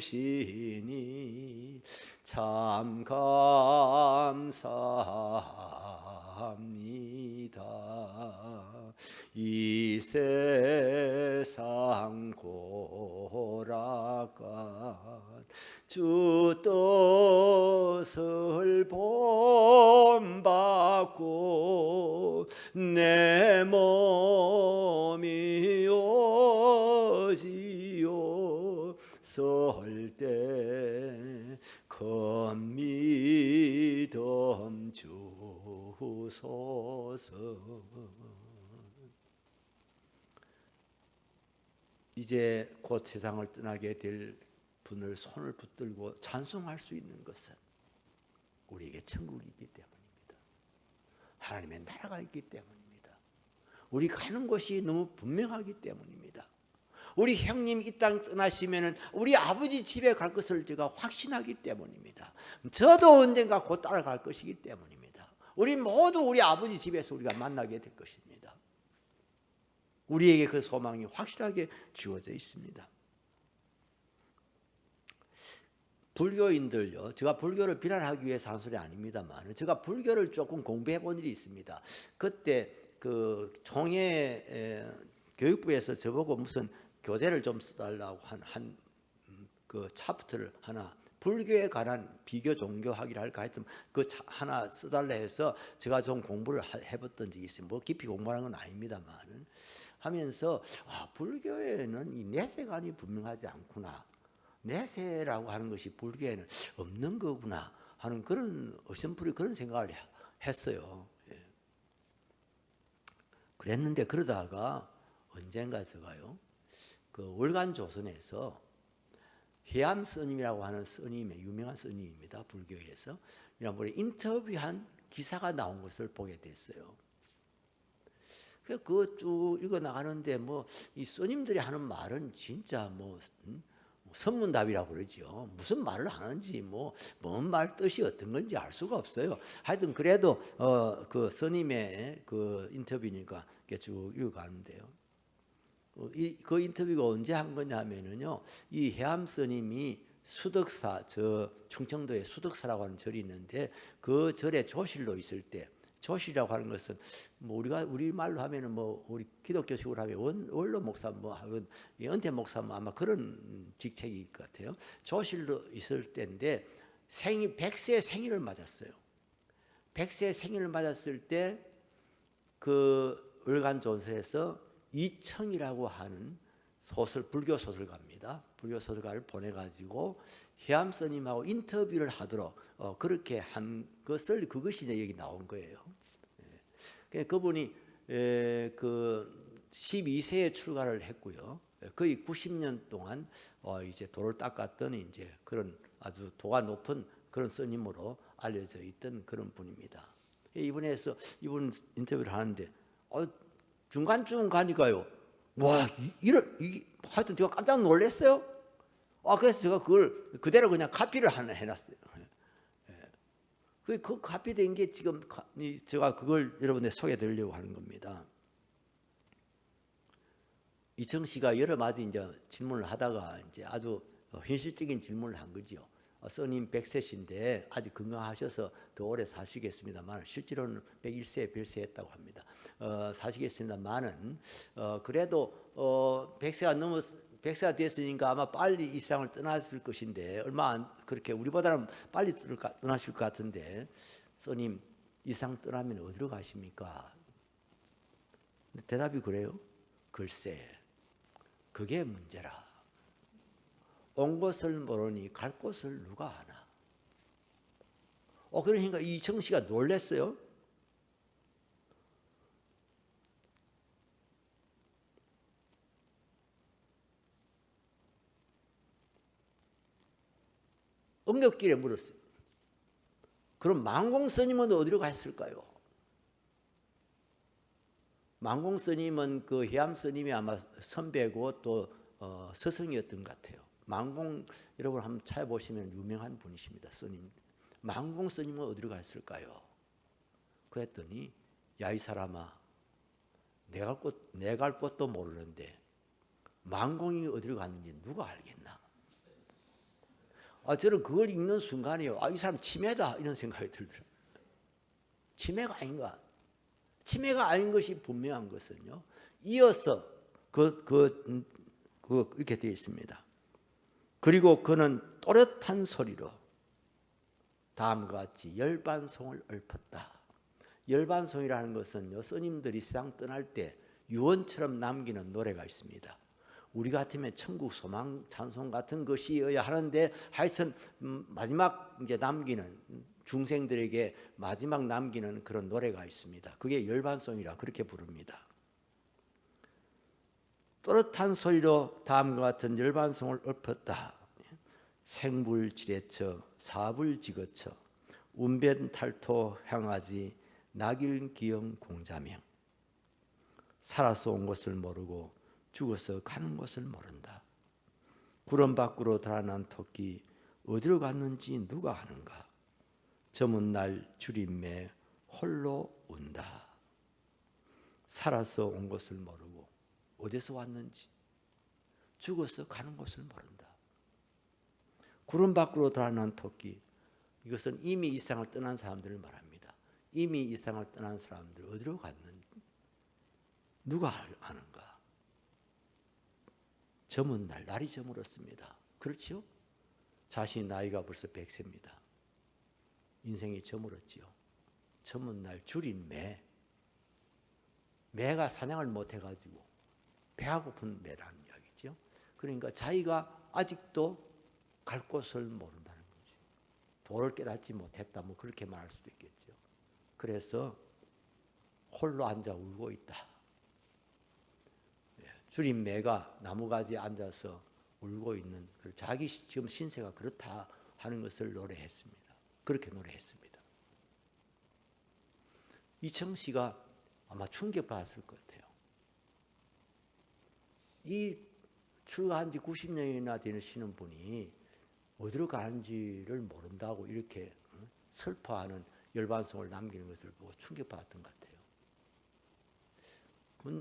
주시니 참 감사합니다. 이 세상 고락간 주 뜻을 본받고 내 몸이 오지요 설 때 큰 믿음 주소서. 이제 곧 세상을 떠나게 될 분을 손을 붙들고 찬송할 수 있는 것은 우리에게 천국이 있기 때문입니다. 하나님의 나라가 있기 때문입니다. 우리 가는 곳이 너무 분명하기 때문입니다. 우리 형님 이 땅 떠나시면은 우리 아버지 집에 갈 것을 제가 확신하기 때문입니다. 저도 언젠가 곧 따라갈 것이기 때문입니다. 우리 모두 우리 아버지 집에서 우리가 만나게 될 것입니다. 우리에게 그 소망이 확실하게 주어져 있습니다. 불교인들요, 제가 불교를 비난하기 위해서 한 소리 아닙니다만, 제가 불교를 조금 공부해 본 일이 있습니다. 그때 그 총회 교육부에서 저보고 무슨 교재를 좀 써달라고 한 그 차프트를 하나, 불교에 관한 비교 종교학이라 할까 하여튼 그 하나 써달라 해서 제가 좀 공부를 해봤던 적이 있어요. 뭐 깊이 공부하는 건 아닙니다만 하면서 불교에는 이 내세관이 분명하지 않구나, 내세라고 하는 것이 불교에는 없는 거구나 하는 그런 어렴풋이 그런 생각을 했어요. 예. 그랬는데 그러다가 언젠가 제가요, 그 월간조선에서 해암 스님이라고 하는 스님의 유명한 스님입니다. 불교에서 이런 분이 인터뷰한 기사가 나온 것을 보게 됐어요. 그거 쭉 읽어 나가는데 뭐 이 스님들이 하는 말은 진짜 뭐 선문답이라고 그러죠. 무슨 말을 하는지 뭔 말 뜻이 어떤 건지 알 수가 없어요. 하여튼 그래도 그 스님의 그 인터뷰니까 쭉 읽어가는데요. 그 인터뷰가 언제 한 거냐면은요, 이 해암 스님이 수덕사, 저 충청도에 수덕사라고 하는 절이 있는데 그 절에 조실로 있을 때, 조실이라고 하는 것은 뭐 우리 말로 하면은 뭐 우리 기독교식으로 하면 원로 목사 뭐 은퇴 목사 뭐 아마 그런 직책일 것 같아요. 조실로 있을 때인데 100세 생일을 맞았어요. 100세 생일을 맞았을 때 그 월간조선에서 이청이라고 하는 불교 소설가입니다. 불교 소설가를 보내가지고 해암 스님하고 인터뷰를 하도록 그렇게 한 것을, 그것이 이제 여기 나온 거예요. 그분이 그 12세에 출가를 했고요. 거의 90년 동안 이제 도를 닦았던 이제 그런 아주 도가 높은 그런 스님으로 알려져 있던 그런 분입니다. 이분 인터뷰를 하는데 중간쯤 가니까요, 와, 하여튼 제가 깜짝 놀랐어요. 그래서 제가 그걸 그대로 그냥 카피를 하나 해놨어요. 그 카피된 게 지금 제가 그걸 여러분들 소개해드리려고 하는 겁니다. 이청 씨가 여러 가지 이제 질문을 하다가 이제 아주 현실적인 질문을 한 거죠. 스님 100세신데 아직 건강하셔서 더 오래 사시겠습니다만, 실제로는 101세 별세했다고 합니다. 사시겠습니다만은 그래도 100세가 됐으니까 아마 빨리 이 세상을 떠났을 것인데, 그렇게 우리보다는 빨리 떠나실 것 같은데, 스님 이 세상 떠나면 어디로 가십니까? 대답이 그래요. 글쎄, 그게 문제라. 온 곳을 모르니 갈 곳을 누가 아나. 그러니까 이청 씨가 놀랐어요. 엉겹길에 물었어요. 그럼 망공 스님은 어디로 갔을까요? 망공 스님은 그 해암 스님이 아마 선배고 또 스승이었던 것 같아요. 망공 여러분 한번 찾아보시면 유명한 분이십니다. 스님. 망공 스님은 어디로 갔을까요? 그랬더니, 야, 이 사람아, 내 갈 곳도 모르는데 망공이 어디로 갔는지 누가 알겠나? 저는 그걸 읽는 순간이요, 이 사람 치매다 이런 생각이 들더라고요. 치매가 아닌가? 치매가 아닌 것이 분명한 것은요, 이어서 이렇게 되어 있습니다. 그리고 그는 또렷한 소리로 다음과 같이 열반송을 읊었다. 열반송이라는 것은요, 스님들이 세상 떠날 때 유언처럼 남기는 노래가 있습니다. 우리 같으면 천국 소망 찬송 같은 것이어야 하는데, 하여튼 마지막 이제 남기는, 중생들에게 마지막 남기는 그런 노래가 있습니다. 그게 열반송이라 그렇게 부릅니다. 또렷한 소리로 다음과 같은 열반송을 읊었다. 생불지레처 사불지거처 운변탈토 향하지 낙일기영 공자명. 살아서 온 것을 모르고 죽어서 가는 것을 모른다. 구름 밖으로 달아난 토끼 어디로 갔는지 누가 아는가. 저문 날 주림매 홀로 운다. 살아서 온 것을 모르고 어디서 왔는지, 죽어서 가는 곳을 모른다. 구름 밖으로 달아난 토끼, 이것은 이미 이 세상을 떠난 사람들을 말합니다. 이미 이 세상을 떠난 사람들 어디로 갔는지 누가 아는가? 저문 날, 날이 저물었습니다. 그렇지요? 자신이 나이가 벌써 100세입니다. 인생이 저물었지요. 저문 날 줄인 매, 매가 사냥을 못해가지고 배가 고픈 매라는 이야기죠. 그러니까 자기가 아직도 갈 곳을 모른다는 거죠. 도를 깨닫지 못했다, 뭐 그렇게 말할 수도 있겠죠. 그래서 홀로 앉아 울고 있다. 줄인 매가 나무가지에 앉아서 울고 있는, 자기 지금 신세가 그렇다 하는 것을 노래했습니다. 그렇게 노래했습니다. 이청 씨가 아마 충격받았을 것 같아요. 이 출가한 지 90년이나 되시는 분이 어디로 가는지를 모른다고 이렇게 슬퍼하는 열반송을 남기는 것을 보고 충격받았던 것 같아요.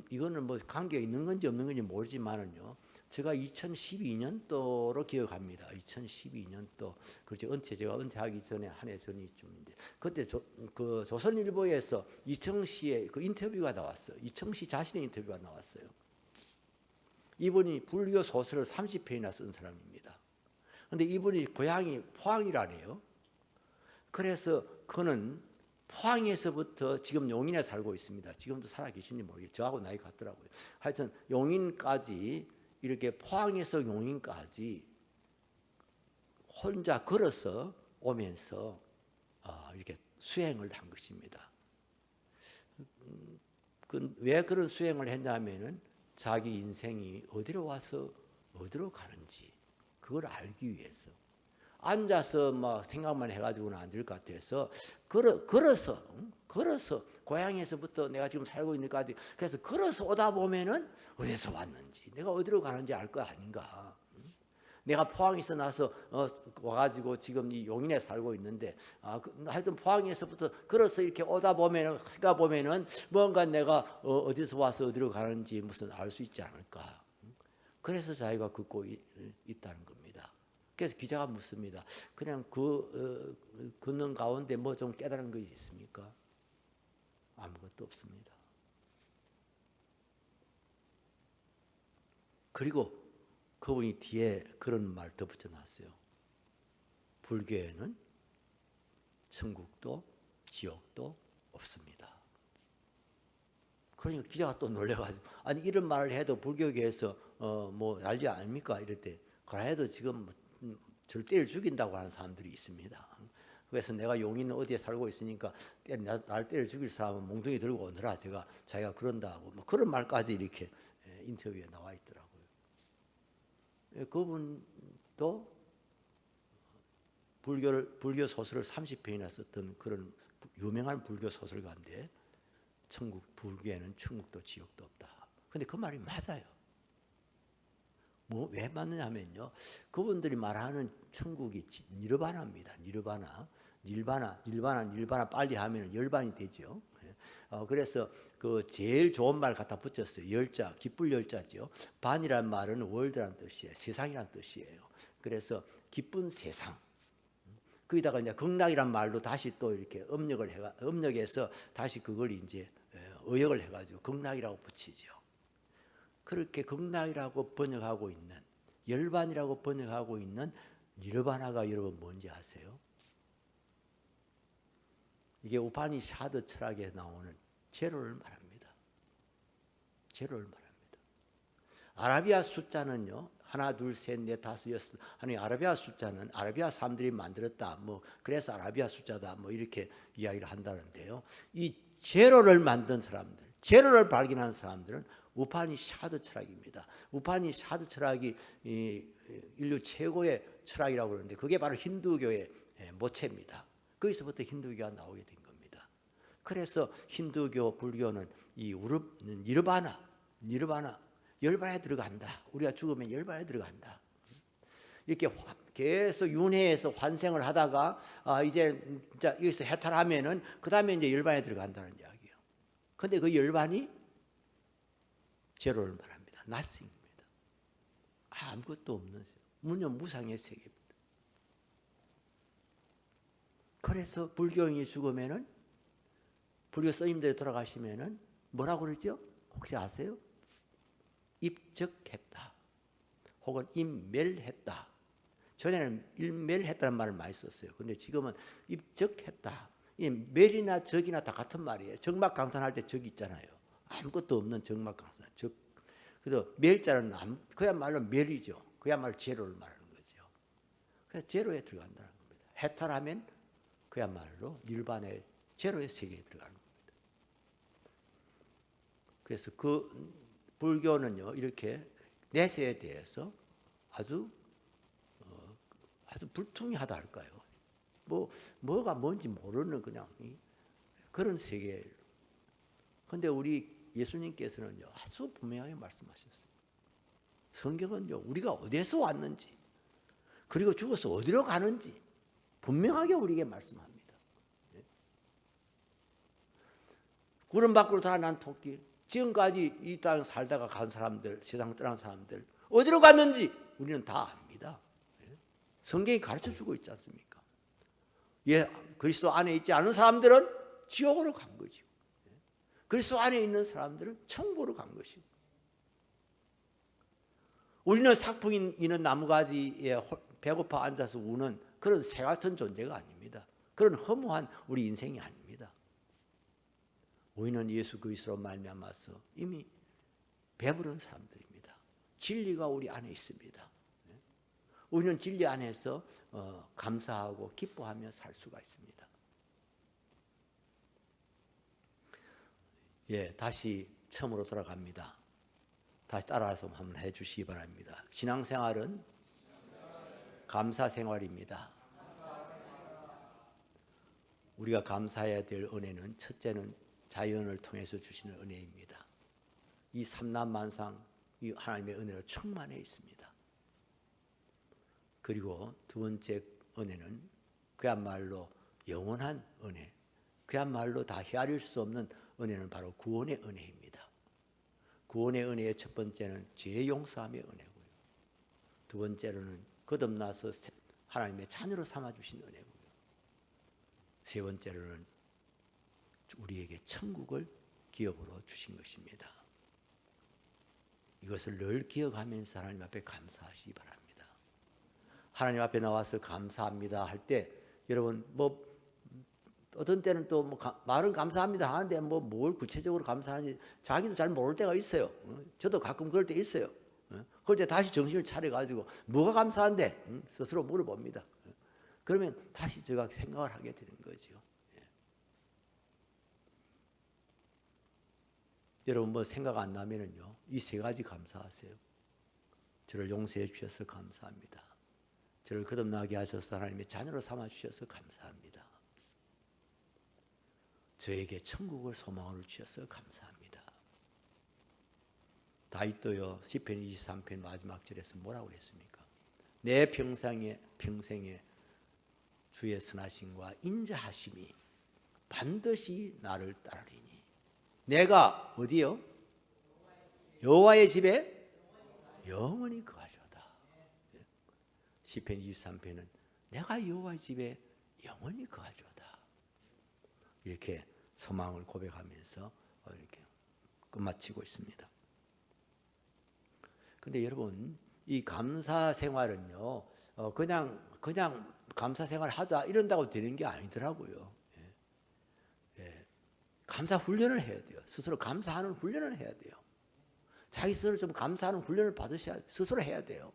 이거는 뭐 관계가 있는 건지 없는 건지 모르지만은요, 제가 2012년도로 기억합니다. 2012년도, 그렇죠. 제가 은퇴하기 전에 한 해 전이쯤인데, 그때 그 조선일보에서 이청 씨의 그 인터뷰가 나왔어요. 이청 씨 자신의 인터뷰가 나왔어요. 이분이 불교 소설을 30편이나 쓴 사람입니다. 그런데 이분이 고향이 포항이라네요. 그래서 그는 포항에서부터 지금 용인에 살고 있습니다. 지금도 살아 계신지 모르겠어요. 저하고 나이 같더라고요. 하여튼 용인까지, 이렇게 포항에서 용인까지 혼자 걸어서 오면서 이렇게 수행을 한 것입니다. 왜 그런 수행을 했냐면은 자기 인생이 어디로 와서 어디로 가는지 그걸 알기 위해서. 앉아서 막 생각만 해가지고는 안 될 것 같아서 걸어서 고향에서부터 내가 지금 살고 있는 데까지, 그래서 걸어서 오다 보면은 어디서 왔는지, 내가 어디로 가는지 알 거 아닌가. 내가 포항에서 나서 와가지고 지금 이 용인에 살고 있는데, 하여튼 포항에서부터 걸어서 이렇게 오다 보면은 뭔가 내가 어디서 와서 어디로 가는지 무슨 알 수 있지 않을까. 그래서 자기가 걷고 있다는 겁니다. 그래서 기자가 묻습니다. 그냥 걷는 가운데 뭐 좀 깨달은 것이 있습니까? 아무것도 없습니다. 그리고 그분이 뒤에 그런 말 덧붙여 놨어요. 불교에는 천국도 지옥도 없습니다. 그러니까 기자가 또 놀래가지고, 아니 이런 말을 해도 불교계에서 뭐 난리 아닙니까? 이럴 때, 그래 해도 지금 절대를 죽인다고 하는 사람들이 있습니다. 그래서 내가 용인 어디에 살고 있으니까 날 때를 죽일 사람은 몽둥이 들고 오너라, 자기가 그런다고 뭐 그런 말까지 이렇게 인터뷰에 나와 있더라고요. 그분도 불교 소설을 30편이나 썼던 그런 유명한 불교 소설가인데, 불교에는 천국도 지옥도 없다. 근데 그 말이 맞아요. 뭐 왜 맞느냐면요, 그분들이 말하는 천국이 니르바나입니다. 니르바나 빨리 하면 열반이 되죠. 그래서 그 제일 좋은 말 갖다 붙였어요. 열자, 기쁠 열자죠. 반이란 말은 월드란 뜻이에요. 세상이란 뜻이에요. 그래서 기쁜 세상. 거기다가 이제 극락이란 말로 다시 또 이렇게 음력해서 다시 그걸 이제 의역을 해가지고 극락이라고 붙이죠. 그렇게 극락이라고 번역하고 있는, 열반이라고 번역하고 있는 니르바나가 여러분 뭔지 아세요? 이게 우파니샤드 철학에 나오는 제로를 말합니다. 제로를 말합니다. 아라비아 숫자는요, 하나, 둘, 셋, 넷, 다섯, 여섯 하는 아라비아 숫자는 아라비아 사람들이 만들었다. 뭐 그래서 아라비아 숫자다. 뭐 이렇게 이야기를 한다는데요. 이 제로를 만든 사람들, 제로를 발견한 사람들은 우파니샤드 철학입니다. 우파니샤드 철학이 인류 최고의 철학이라고 그러는데, 그게 바로 힌두교의 모체입니다. 거기서부터 힌두교가 나오게 된 겁니다. 그래서 힌두교, 불교는 이 니르바나, 열반에 들어간다. 우리가 죽으면 열반에 들어간다. 이렇게 계속 윤회에서 환생을 하다가 이제 진짜 여기서 해탈하면은 그 다음에 이제 열반에 들어간다는 이야기예요. 근데 그 열반이 제로를 말합니다. nothing입니다. 아무것도 없는 무념무상의 세계입니다. 그래서 불교인이 죽으면은, 불교 스님들이 돌아가시면은 뭐라고 그러죠? 혹시 아세요? 입적했다. 혹은 인멸했다. 전에는 일멸했다는 말을 많이 썼어요. 근데 지금은 입적했다. 이 멸이나 적이나 다 같은 말이에요. 적막강산할 때 적이 있잖아요. 아무것도 없는 적막강산. 적. 그래서 멸자는 그야말로 멸이죠. 그야말로 제로를 말하는 거죠. 그래서 제로에 들어간다는 겁니다. 해탈하면 그야말로 일반의 제로의 세계에 들어가는 겁니다. 그래서 그 불교는요, 이렇게 내세에 대해서 아주 불투명하다 할까요? 뭐가 뭔지 모르는 그냥 그런 세계예요. 그런데 우리 예수님께서는요, 아주 분명하게 말씀하셨어요. 성경은요, 우리가 어디에서 왔는지, 그리고 죽어서 어디로 가는지 분명하게 우리에게 말씀합니다. 구름 밖으로 달아난 토끼, 지금까지 이 땅 살다가 간 사람들, 세상 떠난 사람들 어디로 갔는지 우리는 다 압니다. 성경이 가르쳐주고 있지 않습니까? 그리스도 안에 있지 않은 사람들은 지옥으로 간 거죠. 그리스도 안에 있는 사람들은 천국으로 간 것이고, 우리는 삭풍이 있는 나무가지에 배고파 앉아서 우는 그런 새 같은 존재가 아닙니다. 그런 허무한 우리 인생이 아닙니다. 우리는 예수 그리스도로 말미암아서 이미 배부른 사람들입니다. 진리가 우리 안에 있습니다. 우리는 진리 안에서 감사하고 기뻐하며 살 수가 있습니다. 다시 처음으로 돌아갑니다. 다시 따라서 한번 해주시기 바랍니다. 신앙생활은 감사생활입니다. 우리가 감사해야 될 은혜는, 첫째는 자연을 통해서 주시는 은혜입니다. 이 삼라만상, 이 하나님의 은혜로 충만해 있습니다. 그리고 두 번째 은혜는 그야말로 영원한 은혜, 그야말로 다 헤아릴 수 없는 은혜는 바로 구원의 은혜입니다. 구원의 은혜의 첫 번째는 죄 용서함의 은혜고요. 두 번째로는 거듭나서 하나님의 자녀로 삼아주신 은혜고요. 세 번째로는 우리에게 천국을 기업으로 주신 것입니다. 이것을 늘 기억하면서 하나님 앞에 감사하시기 바랍니다. 하나님 앞에 나와서 감사합니다 할 때, 여러분 어떤 때는 또 말은 감사합니다 하는데 뭘 구체적으로 감사하는지 자기도 잘 모를 때가 있어요. 저도 가끔 그럴 때 있어요. 그럴 때 다시 정신을 차려가지고 뭐가 감사한데 스스로 물어봅니다. 그러면 다시 제가 생각을 하게 되는 거죠. 여러분 생각 안 나면은요, 이 세 가지 감사하세요. 저를 용서해 주셔서 감사합니다. 저를 거듭나게 하셔서 하나님의 자녀로 삼아 주셔서 감사합니다. 저에게 천국을 소망으로 주셔서 감사합니다. 다윗도요, 시편 23편 마지막 절에서 뭐라고 그랬습니까? 내 평생에 주의 선하심과 인자하심이 반드시 나를 따르리니. 내가 어디요? 여호와의 집에 영원히 거하리로다. 시편 23편은 내가 여호와의 집에 영원히 거하리로다. 이렇게 소망을 고백하면서 이렇게 끝마치고 있습니다. 그런데 여러분, 이 감사 생활은요, 그냥 감사 생활 하자 이런다고 되는 게 아니더라고요. 감사 훈련을 해야 돼요. 스스로 감사하는 훈련을 해야 돼요. 자기 스스로 좀 감사하는 훈련을 받으셔야 스스로 해야 돼요.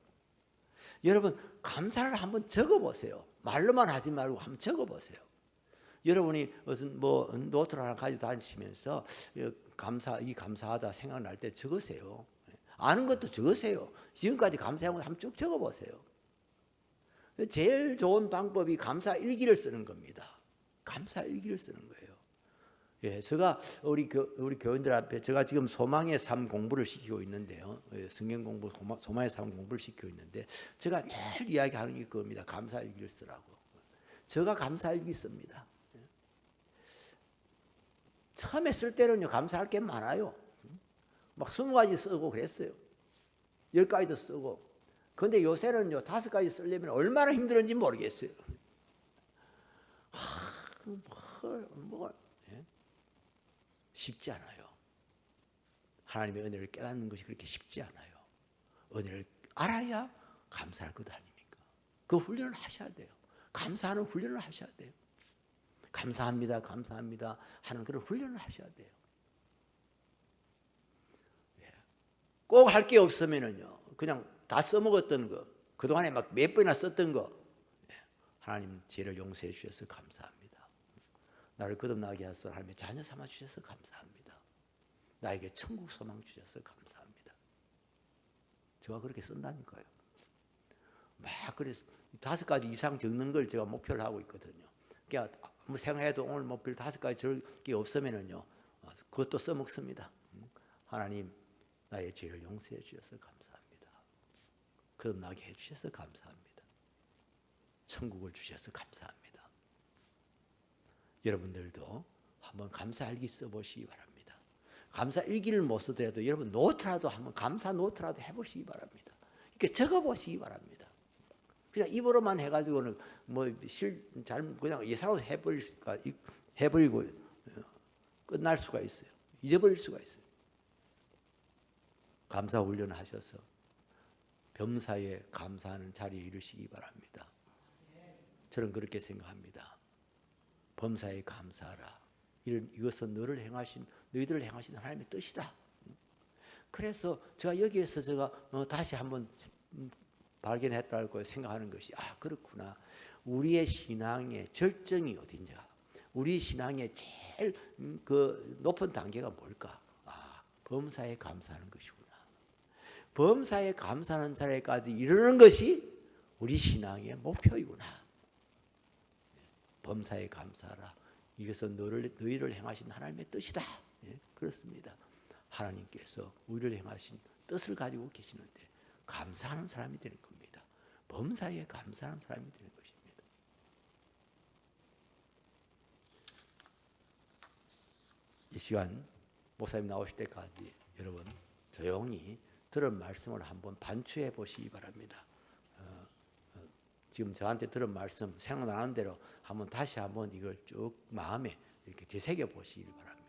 여러분, 감사를 한번 적어보세요. 말로만 하지 말고 한번 적어보세요. 여러분이 무슨 노트를 하나 가지고 다니시면서 감사하다 생각날 때 적으세요. 아는 것도 적으세요. 지금까지 감사한 것 한번 쭉 적어보세요. 제일 좋은 방법이 감사 일기를 쓰는 겁니다. 감사 일기를 쓰는 거예요. 제가 우리 교인들 앞에 제가 지금 소망의 삶 공부를 시키고 있는데요. 성경 공부, 소망의 삶 공부를 시키고 있는데 제가 늘 이야기하는 게 그겁니다. 감사 일기를 쓰라고. 제가 감사 일기 씁니다. 처음에 쓸 때는요, 감사할 게 많아요. 막 20가지 쓰고 그랬어요. 10가지도 쓰고. 근데 요새는요 5가지 쓰려면 얼마나 힘들은지 모르겠어요. 예? 쉽지 않아요. 하나님의 은혜를 깨닫는 것이 그렇게 쉽지 않아요. 은혜를 알아야 감사할 것 아닙니까? 그 훈련을 하셔야 돼요. 감사하는 훈련을 하셔야 돼요. 감사합니다, 감사합니다 하는 그런 훈련을 하셔야 돼요. 꼭 할 게 없으면은요, 그냥 다 써먹었던 거, 그동안에 막 몇 번이나 썼던 거, 하나님 죄를 용서해 주셔서 감사합니다. 나를 거듭나게 하셔서 하나님의 자녀 삼아 주셔서 감사합니다. 나에게 천국 소망 주셔서 감사합니다. 제가 그렇게 쓴다니까요. 막 그래서 5가지 이상 적는 걸 제가 목표를 하고 있거든요. 그러니까 아무 생각해도 오늘 목표를 5가지 적을 게 없으면은요, 그것도 써먹습니다. 하나님, 나의 죄를 용서해 주셔서 감사합니다. 거듭나게 해 주셔서 감사합니다. 천국을 주셔서 감사합니다. 여러분들도 한번 감사일기 써보시기 바랍니다. 감사일기를 못 쓰더라도 여러분 노트라도 한번 감사 노트라도 해보시기 바랍니다. 이렇게 적어보시기 바랍니다. 그냥 입으로만 해가지고는 그냥 예사로 해버리고 끝날 수가 있어요. 잊어버릴 수가 있어요. 감사 훈련을 하셔서 범사에 감사하는 자리에 이르시기 바랍니다. 저는 그렇게 생각합니다. 범사에 감사하라. 이것은 너희들을 행하신 하나님의 뜻이다. 그래서 제가 여기에서 다시 한번 발견했다고 생각하는 것이, 그렇구나. 우리의 신앙의 절정이 어딘가? 우리 신앙의 제일 높은 단계가 뭘까? 범사에 감사하는 것이구나. 범사에 감사하는 자리까지 이르는 것이 우리 신앙의 목표이구나. 범사에 감사하라. 이것은 너희를 행하신 하나님의 뜻이다. 그렇습니다. 하나님께서 우리를 행하신 뜻을 가지고 계시는데 감사하는 사람이 되는 겁니다. 범사에 감사하는 사람이 되는 것입니다. 이 시간 목사님 나오실 때까지 여러분 조용히 들은 말씀을 한번 반추해 보시기 바랍니다. 지금 저한테 들은 말씀 생각나는 대로 다시 한번 이걸 쭉 마음에 이렇게 되새겨 보시기 바랍니다.